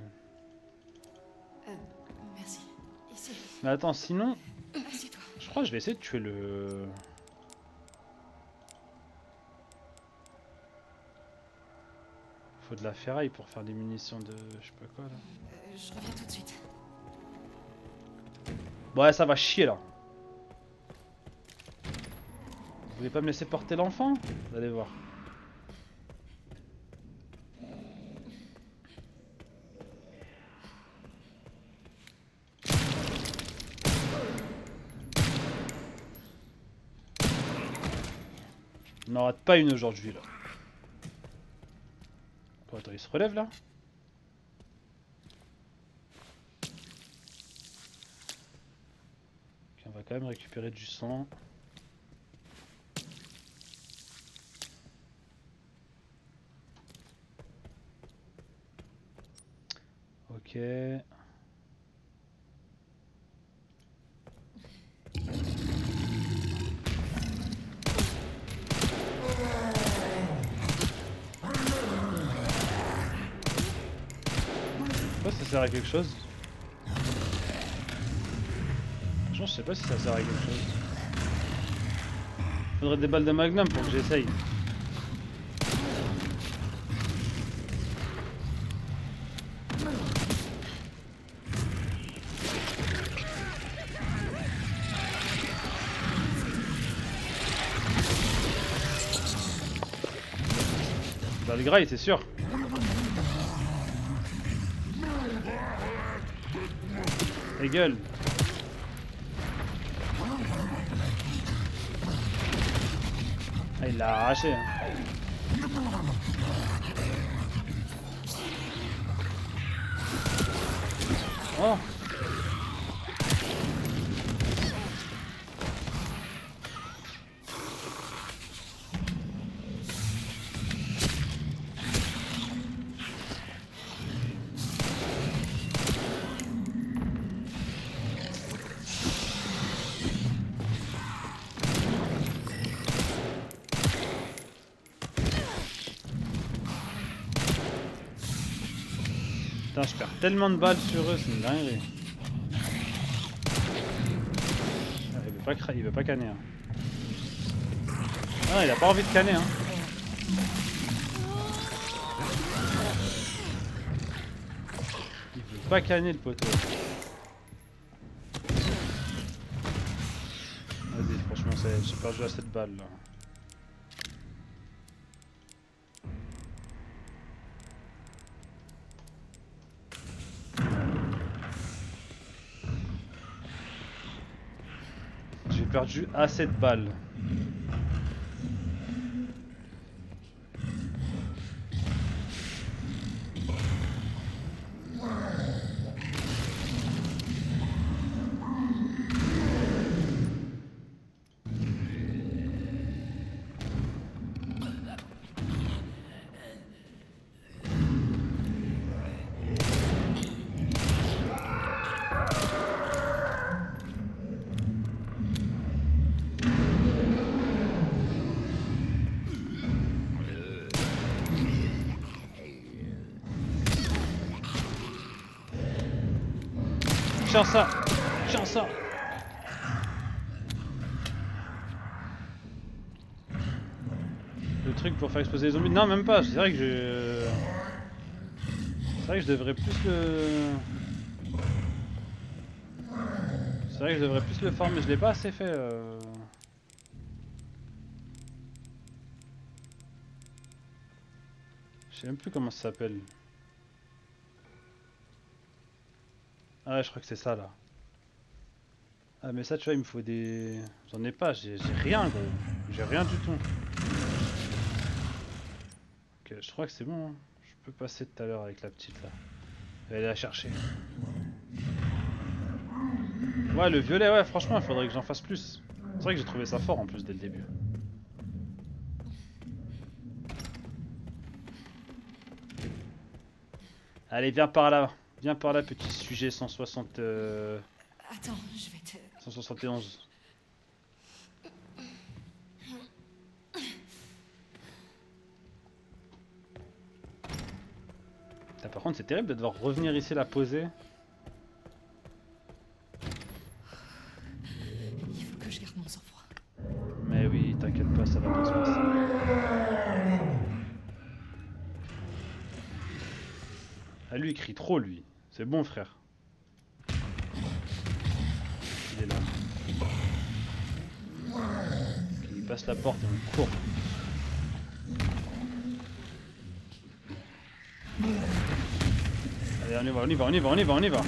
Speaker 2: Merci. Ici.
Speaker 1: Mais attends, sinon...
Speaker 2: Assieds-toi.
Speaker 1: Je crois que je vais essayer de tuer le... Faut de la ferraille pour faire des munitions de... je sais pas quoi là.
Speaker 2: Je reviens tout de suite.
Speaker 1: Bon ouais, ça va chier là. Vous voulez pas me laisser porter l'enfant? Vous allez voir. On n'en rate pas une aujourd'hui là. Bon, attends, il se relève là? va quand même récupérer du sang. Ok. Ça sert à quelque chose. Je sais pas si ça sert à quelque chose. Faudrait des balles de magnum pour que j'essaye. Bah le graille c'est sûr. Et gueule. Ah, il l'a arraché. Hein. Oh. Putain, je perds tellement de balles sur eux, c'est une dinguerie. Ah, il veut pas canner. Hein. Ah, il a pas envie de canner. Hein. Il veut pas canner le poteau. Vas-y, franchement, j'ai perdu assez de balles là. J'ai perdu assez de balles. Tiens ça! Tiens ça! Le truc pour faire exploser les zombies? Non, même pas. C'est vrai que je... C'est vrai que je devrais plus le... C'est vrai que je devrais plus le farmer. Je l'ai pas assez fait. Je sais même plus comment ça s'appelle. Ah ouais, je crois que c'est ça là. Ah mais ça tu vois il me faut des... J'en ai pas, j'ai rien gros. J'ai rien du tout. Ok, je crois que c'est bon. Hein. Je peux passer tout à l'heure avec la petite là. Je vais aller la chercher. Ouais le violet ouais franchement il faudrait que j'en fasse plus. C'est vrai que j'ai trouvé ça fort en plus dès le début. Allez viens par là. Viens par là petit sujet 160...
Speaker 2: Attends, je vais te...
Speaker 1: 171. Putain, par contre c'est terrible de devoir revenir ici la poser.
Speaker 2: Il faut que je garde mon sang-froid.
Speaker 1: Mais oui, t'inquiète pas, ça va bien se passer. Ah lui il crie trop lui. C'est bon frère. Il est là. Ok, il passe la porte et on court. Allez on y va, on y va, on y va, on y va, on y va.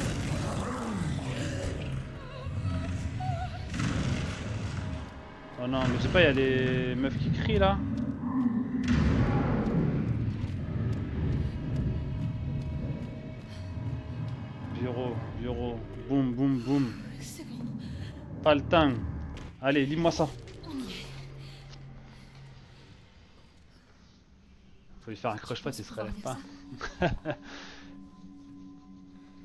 Speaker 1: Oh non mais je sais pas, il y a des meufs qui crient là. Bureau, bureau, boum boum boum.
Speaker 2: C'est bon.
Speaker 1: Pas le temps. Allez, lis-moi ça. Faut lui faire un croche-patte, il se relève pas.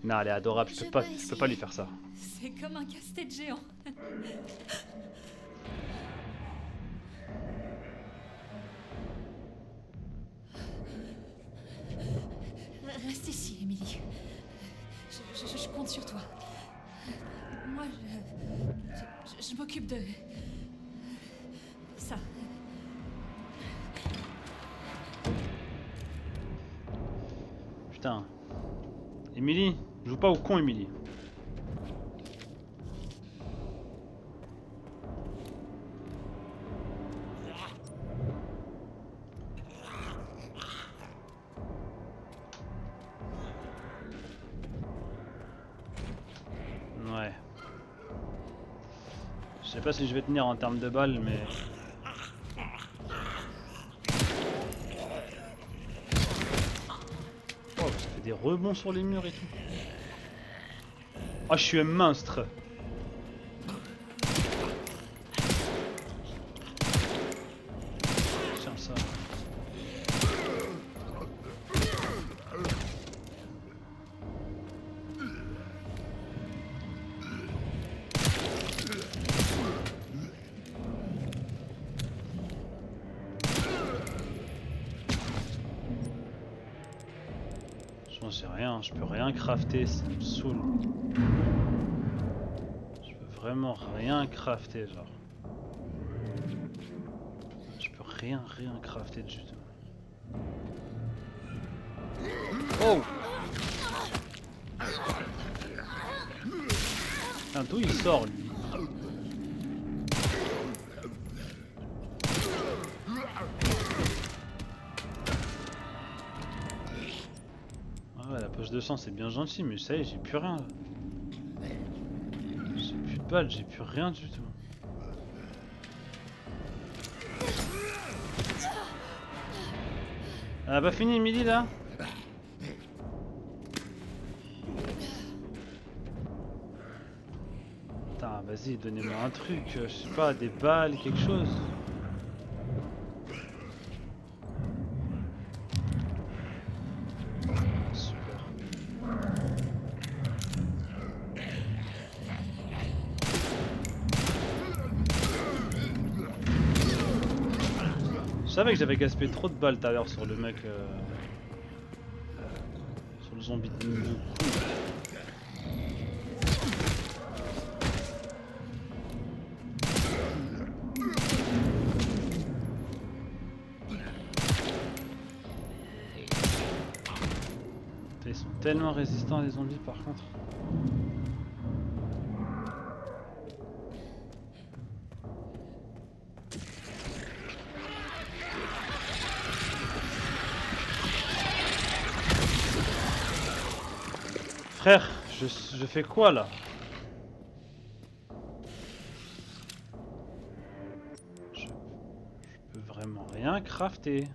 Speaker 1: Non, elle est adorable, je peux pas lui faire ça.
Speaker 2: C'est comme un casse-tête géant. Reste ici, Emily. Je compte sur toi. Moi, je m'occupe de... ça.
Speaker 1: Putain. Emily, joue pas au con, Emily. Ouais. Je sais pas si je vais tenir en termes de balles, mais... Oh, ça fait des rebonds sur les murs et tout. Oh, je suis un monstre. Tiens ça. J'en sais rien, je peux rien crafter, ça me saoule. Je peux vraiment rien crafter, genre. Je peux rien crafter du tout. Oh! Putain, d'où il sort lui? Ah ouais, la poche de sang c'est bien gentil, mais ça y est, j'ai plus rien. J'ai plus de balles, j'ai plus rien du tout. Elle a pas fini, Emily là? Putain, vas-y, donnez-moi un truc, je sais pas, des balles, quelque chose. Super. Je savais que j'avais gaspillé trop de balles tout à l'heure sur le mec, sur le zombie de coup. Ils sont tellement résistants les zombies par contre. Frère, je fais quoi là? Je peux vraiment rien crafter.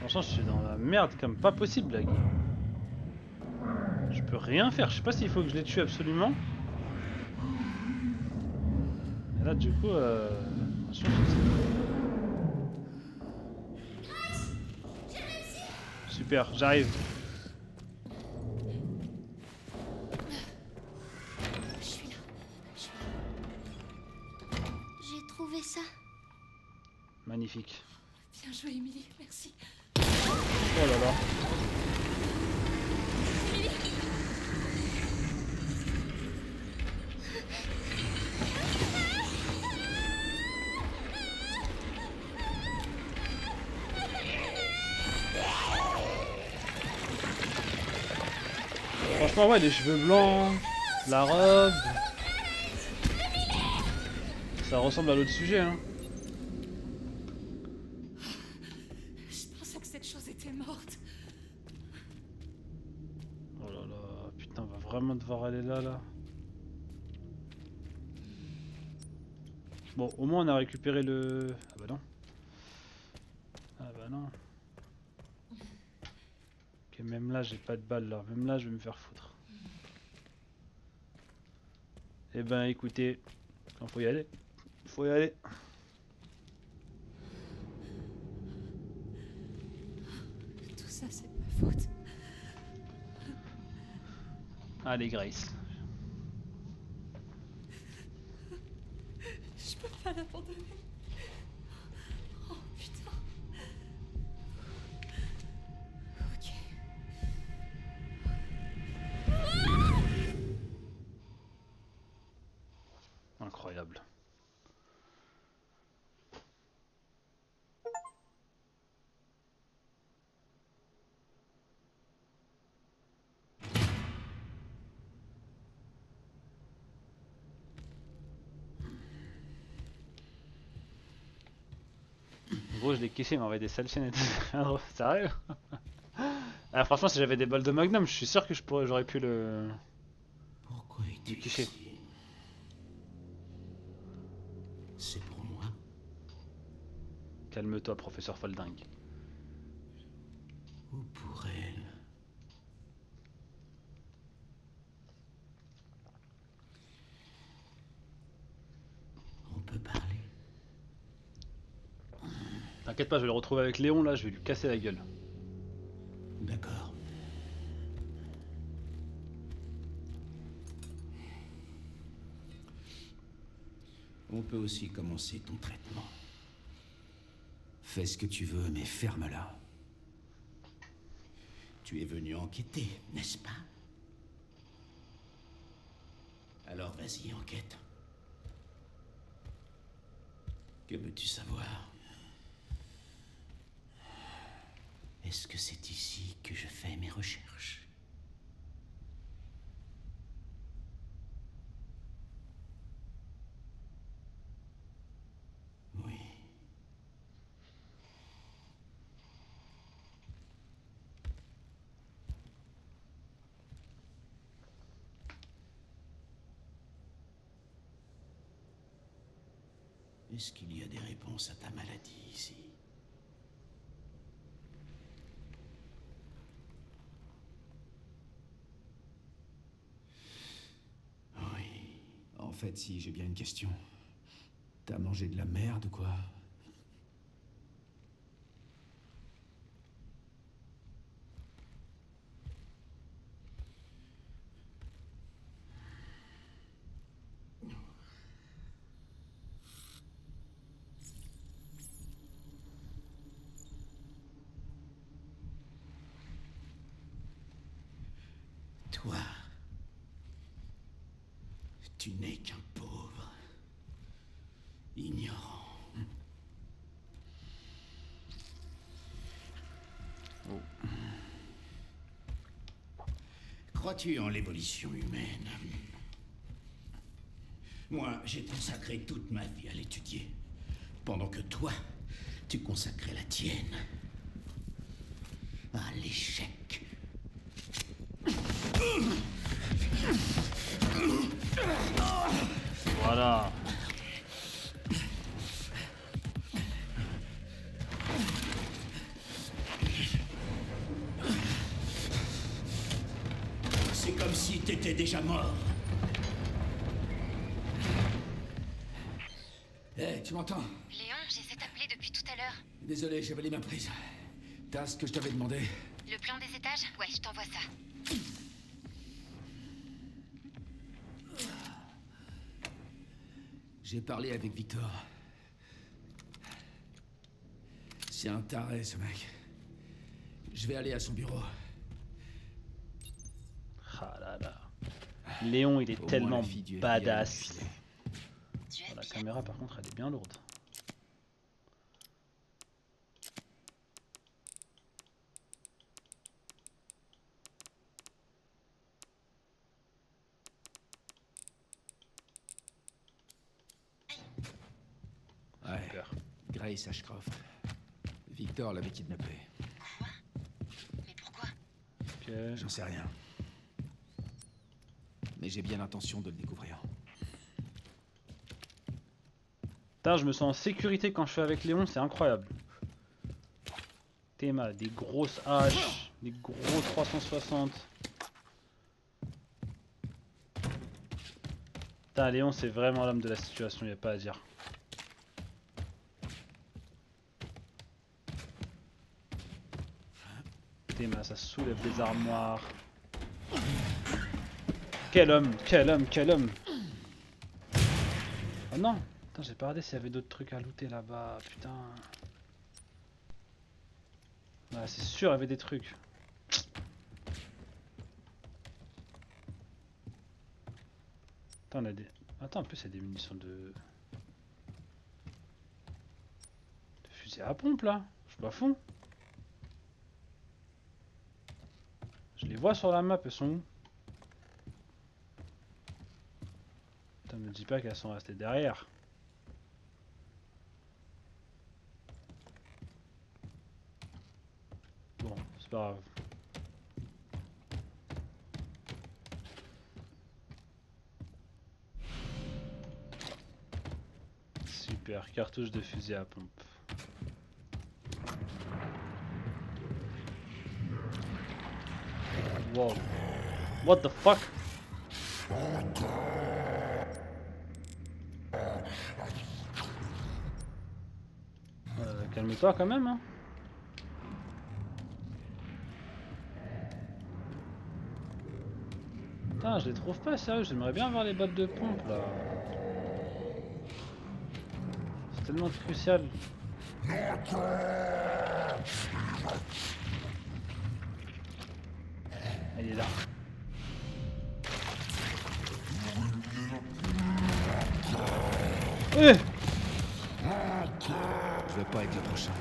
Speaker 1: Franchement, je suis dans la merde comme pas possible là, Guy. Je peux rien faire. Je sais pas s'il faut que je les tue absolument. Et là, du coup, attention, super, j'arrive.
Speaker 4: Je suis là. J'ai trouvé ça.
Speaker 1: Magnifique.
Speaker 2: Bien joué, Emily, merci.
Speaker 1: Oh là là. Franchement, ouais, les cheveux blancs, la robe. Ça ressemble à l'autre sujet, hein.
Speaker 2: Je pensais que cette chose était morte.
Speaker 1: Oh là là, putain, on va vraiment devoir aller là. Bon, au moins on a récupéré le... Ah bah non. Ah bah non. là j'ai pas de balles là, même là je vais me faire foutre. Eh ben écoutez, quand faut y aller, faut y aller.
Speaker 2: Tout ça, c'est de ma faute.
Speaker 1: Allez Grace.
Speaker 2: Je peux pas l'abandonner. Oh putain. Ok.
Speaker 1: Incroyable. En gros je l'ai kiffé, il m'a envoyé des sales chaînes et tout. Sérieux? Ah franchement si j'avais des balles de Magnum, je suis sûr que j'aurais pu le
Speaker 3: Pourquoi es-tu
Speaker 1: cliché.
Speaker 3: ici? C'est pour moi.
Speaker 1: Calme-toi professeur Folding.
Speaker 3: Ou pour elle? On peut parler.
Speaker 1: T'inquiète pas, je vais le retrouver avec Léon là, je vais lui casser la gueule.
Speaker 3: D'accord. On peut aussi commencer ton traitement. Fais ce que tu veux, mais ferme-la. Tu es venu enquêter, n'est-ce pas? Alors vas-y, enquête. Que veux-tu savoir? Est-ce que c'est ici que je fais mes recherches? Oui. Est-ce qu'il y a des réponses à ta maladie ici? Oui. En fait, si j'ai bien une question. T'as mangé de la merde ou quoi? Toi, tu n'es qu'un pauvre, ignorant. Crois-tu en l'évolution humaine? Moi, j'ai consacré toute ma vie à l'étudier, pendant que toi, tu consacrais la tienne à l'échec.
Speaker 1: Voilà.
Speaker 3: C'est comme si t'étais déjà mort. Hé, tu m'entends?
Speaker 4: Léon, j'essaie de t'appeler depuis tout à l'heure.
Speaker 3: Désolé, j'avais les mains prises. T'as ce que je t'avais demandé?
Speaker 4: Le plan des étages? Ouais, je t'envoie ça.
Speaker 3: J'ai parlé avec Victor. C'est un taré, ce mec. Je vais aller à son bureau.
Speaker 1: Ah là là. Léon il est
Speaker 3: Au moins,
Speaker 1: tellement
Speaker 3: la fille du FBI
Speaker 1: badass.
Speaker 3: l'a filé.
Speaker 1: Oh, la caméra par contre elle est bien lourde.
Speaker 3: Ouais,
Speaker 1: Super.
Speaker 3: Grace Ashcroft. Victor l'avait kidnappé.
Speaker 4: Quoi? Mais pourquoi?
Speaker 1: Ok.
Speaker 3: J'en sais rien. Mais j'ai bien l'intention de le découvrir.
Speaker 1: Putain, je me sens en sécurité quand je suis avec Léon, c'est incroyable. Théma, des grosses haches. Des gros 360. Putain, Léon, c'est vraiment l'homme de la situation, y a pas à dire. Putain, ça soulève des armoires. Quel homme, quel homme, quel homme. Oh non, putain, j'ai pas regardé s'il y avait d'autres trucs à looter là-bas, putain. Ouais, c'est sûr, il y avait des trucs. Attends, on a des... Attends, en plus, il y a des munitions de fusil à pompe là. Je suis pas fond. Je les vois sur la map, elles sont où? Putain, me dis pas qu'elles sont restées derrière. Bon, c'est pas grave. Super, cartouche de fusil à pompe. Wow. What the fuck? Calme-toi quand même, hein. Putain, je les trouve pas, sérieux, j'aimerais bien avoir les bottes de pompe là. C'est tellement crucial. Elle est là.
Speaker 3: Je veux pas être le prochain.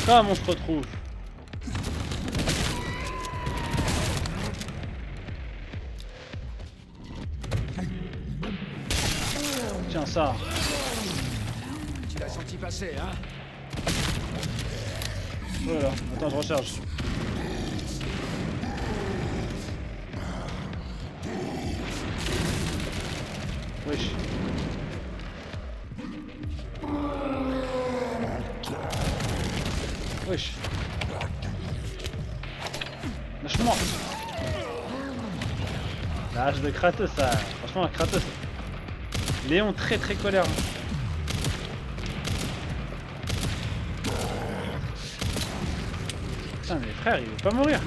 Speaker 1: Comme on se retrouve. Tiens ça.
Speaker 3: Tu l'as senti passer, hein?
Speaker 1: Voilà, attends, je recharge. Wesh. Wesh. Lâche-moi. Lâche de Kratos ça. Franchement Kratos. Léon très colère. Putain mais frère il veut pas mourir.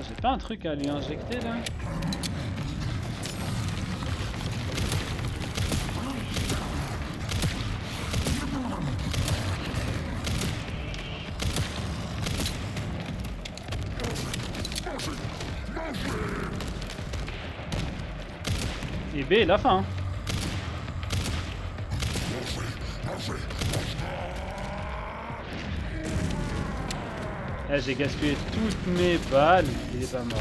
Speaker 1: J'ai pas un truc à lui injecter là? Et B, la fin. Eh, j'ai gaspillé toutes mes balles, il est pas mort.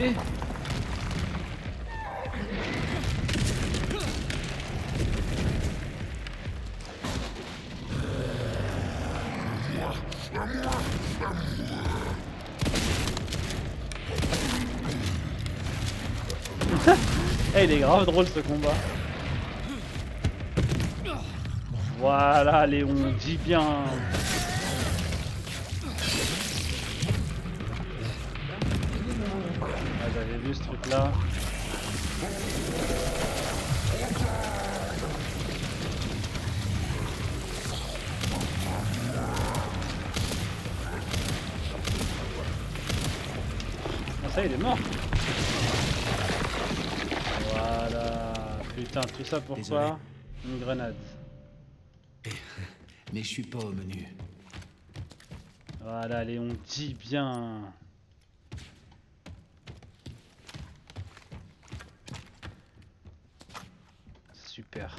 Speaker 1: Eh. Eh, il est grave drôle ce combat. Voilà, Léon, dis bien. Ah, j'avais vu ce truc là. Ah, ça il est mort. Voilà. Putain, tout ça pourquoi?
Speaker 3: Désolé.
Speaker 1: Une grenade.
Speaker 3: Mais je suis pas au menu.
Speaker 1: Voilà, Léon, dis bien. Super.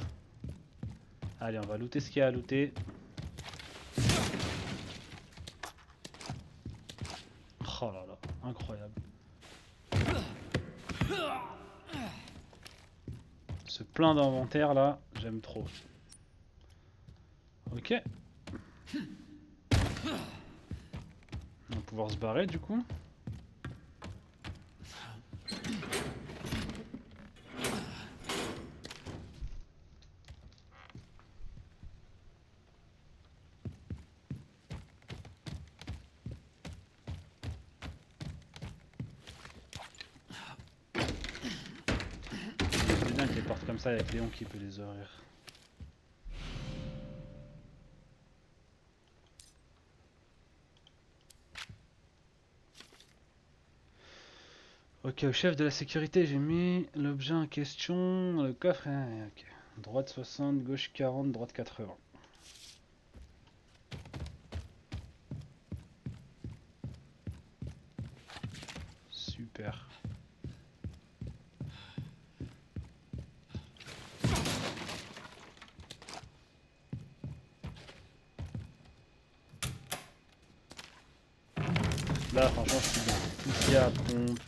Speaker 1: Allez, on va looter ce qu'il y a à looter. Oh là là, incroyable. Ce plein d'inventaire là, j'aime trop. Ok. On va pouvoir se barrer du coup. C'est bien que les portes comme ça avec Léon qui peut les ouvrir. Ok, au chef de la sécurité, j'ai mis l'objet en question, le coffre. Ok. Droite 60, gauche 40, droite 80. Super. Là, franchement, je suis bien. Ici à pompe.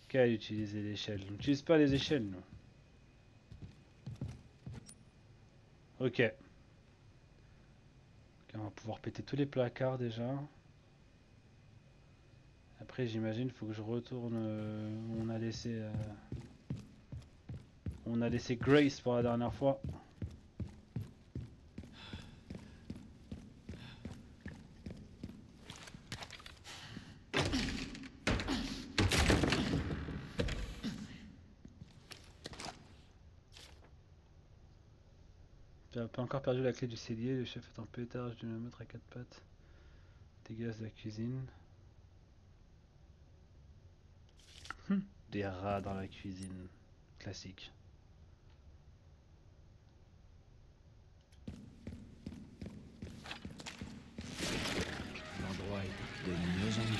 Speaker 1: Qu'à utiliser l'échelle. On n'utilise pas les échelles, nous. Ok. Ok, on va pouvoir péter tous les placards déjà. Après, j'imagine, faut que je retourne où on a laissé Grace pour la dernière fois. J'ai pas encore perdu la clé du cellier. Le chef est en pétage du dynamite à 4 pattes. Dégage de la cuisine. Des rats dans la cuisine. Classique.
Speaker 3: L'endroit est de mieux en mieux.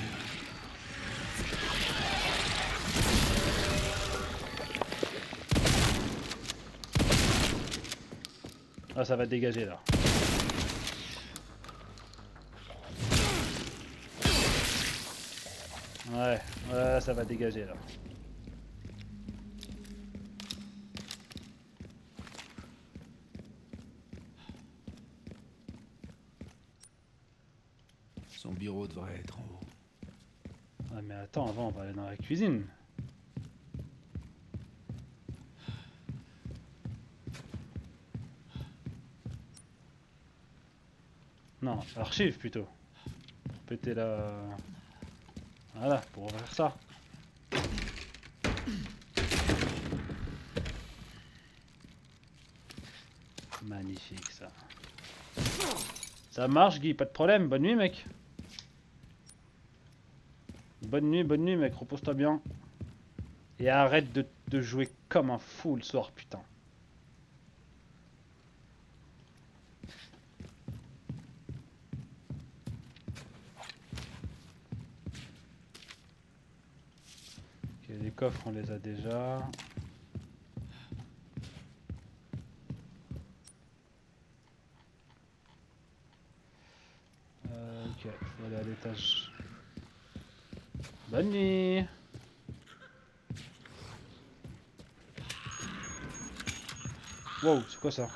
Speaker 1: Ah, ça va dégager là. Ouais, ouais, ça va dégager là.
Speaker 3: Son bureau devrait être en haut.
Speaker 1: Ah mais attends, avant on va aller dans la cuisine. Non, archive plutôt. Pour péter la... Voilà, pour ouvrir ça. Magnifique ça. Ça marche Guy, pas de problème. Bonne nuit mec. Bonne nuit mec, repose-toi bien. Et arrête de jouer comme un fou le soir, putain. Ok, les coffres on les a déjà. Ok, faut aller à l'étage. Bonne nuit. Wow, c'est quoi ça?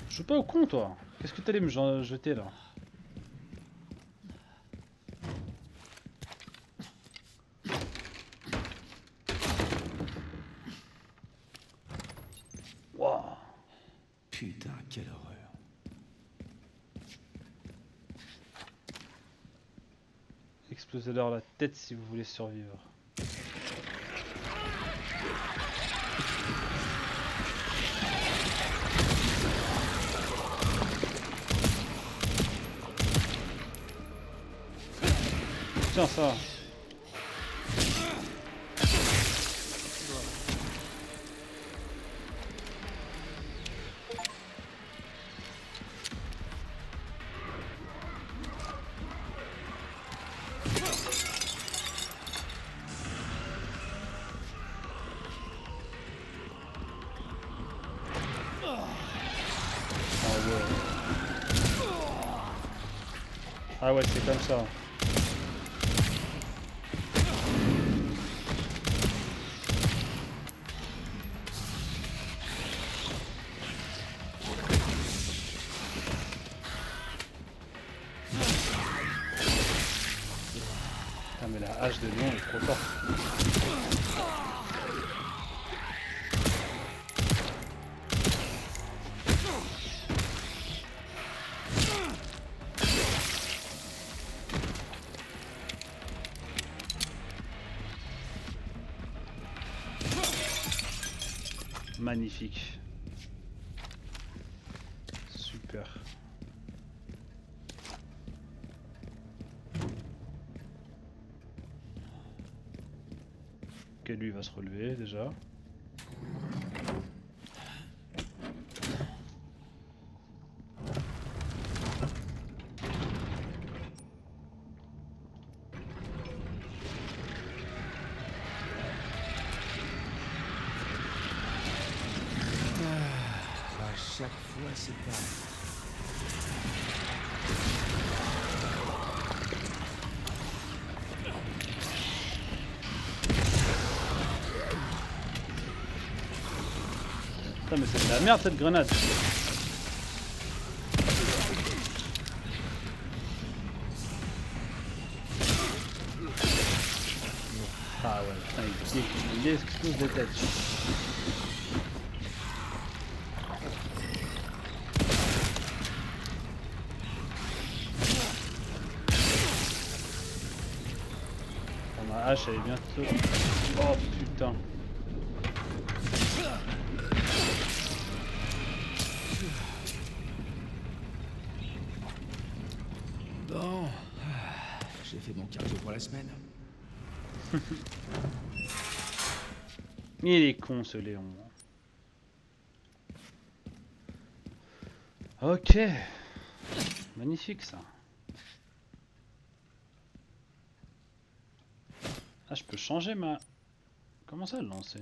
Speaker 1: Je suis pas au con toi. Qu'est-ce que t'allais me jeter là? Wow.
Speaker 3: Putain, quelle horreur.
Speaker 1: Explosez-leur la tête si vous voulez survivre. Tiens ça. Ah ouais, c'est comme ça. Putain, mais la hache de lion est trop forte. Magnifique. Super. Ok, lui va se relever déjà.
Speaker 3: À chaque fois, c'est pareil.
Speaker 1: Putain, mais c'est de la merde cette grenade. Ah ouais, putain, il explose des têtes. Oh, ma hache elle est bientôt. Oh putain.
Speaker 3: Bon, j'ai fait mon cardio pour la semaine.
Speaker 1: Il est con ce Léon. Ok. Magnifique ça. Ah, je peux changer ma... Comment ça le lancer?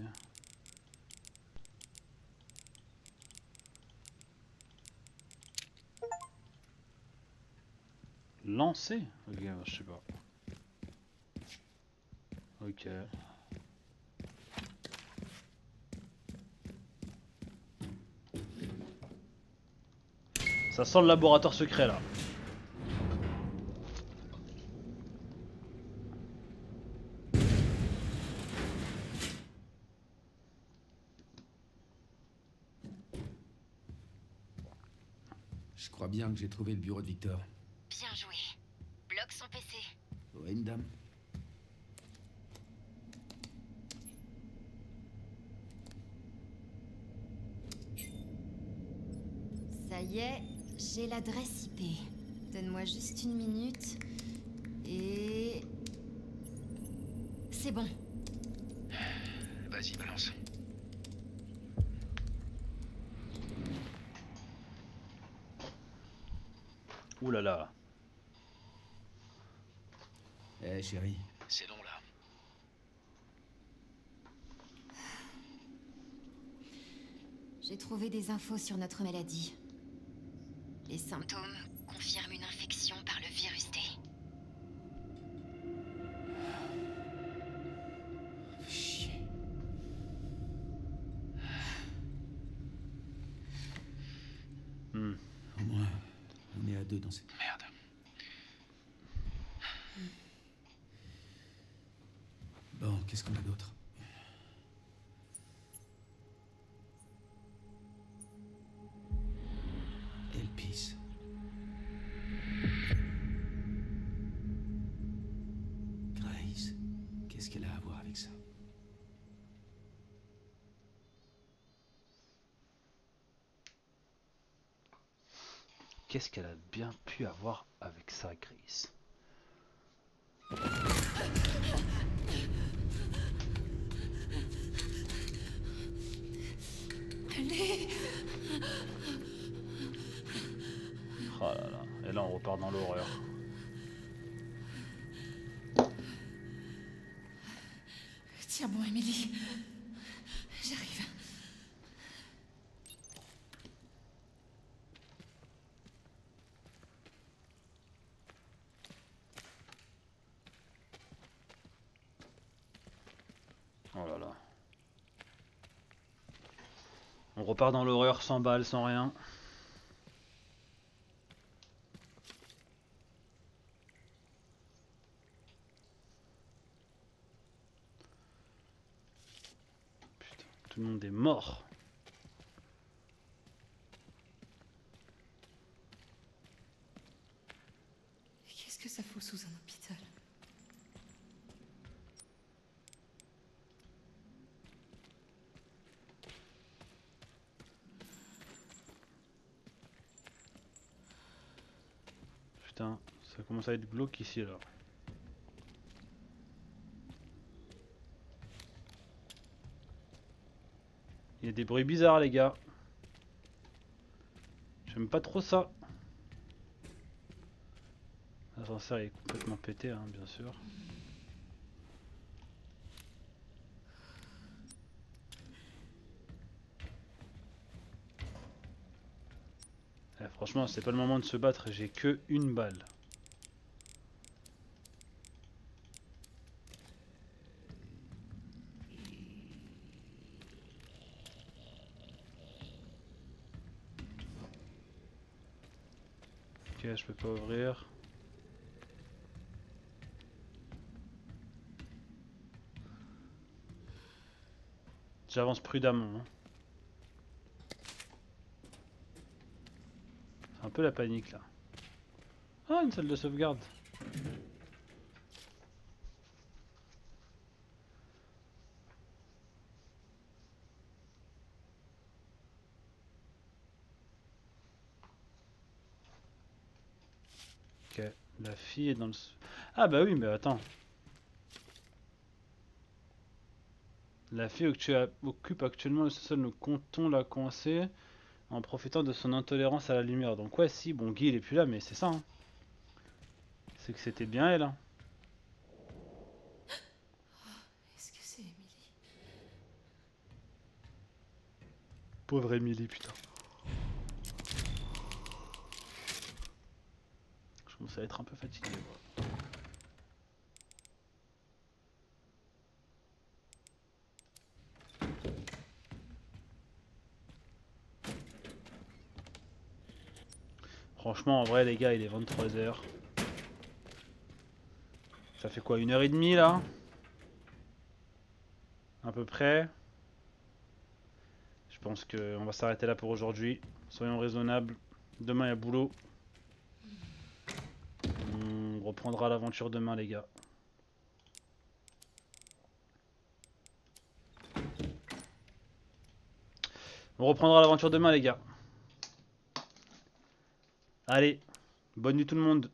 Speaker 1: Lancer? Ok, je sais pas. Ok. Ça sent le laboratoire secret là.
Speaker 3: Je crois bien que j'ai trouvé le bureau de Victor.
Speaker 4: Bien joué. Bloque son PC.
Speaker 3: Oui, madame.
Speaker 5: Ça y est, j'ai l'adresse IP. Donne-moi juste une minute. Et... c'est bon.
Speaker 3: Vas-y, balance.
Speaker 1: Ouh là là.
Speaker 3: Eh, chérie. C'est long, là.
Speaker 5: J'ai trouvé des infos sur notre maladie. Les symptômes.
Speaker 4: Symptômes confirment une infection par le virus T.
Speaker 3: Chier.
Speaker 1: Hmm.
Speaker 3: Au moins, on est à deux dans cette merde. Bon, qu'est-ce qu'on a d'autre? Elpis. Grace. Qu'est-ce qu'elle a à voir avec ça?
Speaker 1: Qu'est-ce qu'elle a bien pu avoir avec ça, Gris?
Speaker 2: Allez.
Speaker 1: Oh là là. Et là on repart dans l'horreur.
Speaker 2: Tiens bon, Emily. J'arrive.
Speaker 1: Oh là là. On repart dans l'horreur sans balles, sans rien. Putain, tout le monde est mort.
Speaker 2: Qu'est-ce que ça fout sous un hôpital?
Speaker 1: Putain, ça commence à être glauque ici là. Il y a des bruits bizarres les gars. J'aime pas trop ça. L'ascenseur est complètement pété hein, bien sûr. Franchement c'est pas le moment de se battre, j'ai que une balle. Ok, je peux pas ouvrir. J'avance prudemment. Hein. C'est un peu la panique là. Ah, une salle de sauvegarde. Ok, la fille est dans le... Ah bah oui, mais attends. La fille occupe actuellement le sous-sol, le canton l'a coincé en profitant de son intolérance à la lumière. Donc ouais, si, bon, Guy il est plus là, mais c'est ça. Hein. C'est que c'était bien elle. Hein.
Speaker 2: Est-ce que c'est Emily?
Speaker 1: Pauvre Emily, putain. Je commence à être un peu fatigué. Moi. Franchement, en vrai, les gars, il est 23 h. Ça fait quoi, 1h30 là? À peu près. Je pense qu'on va s'arrêter là pour aujourd'hui. Soyons raisonnables. Demain, il y a boulot. On reprendra l'aventure demain, les gars. On reprendra l'aventure demain, les gars. Allez, bonne nuit tout le monde.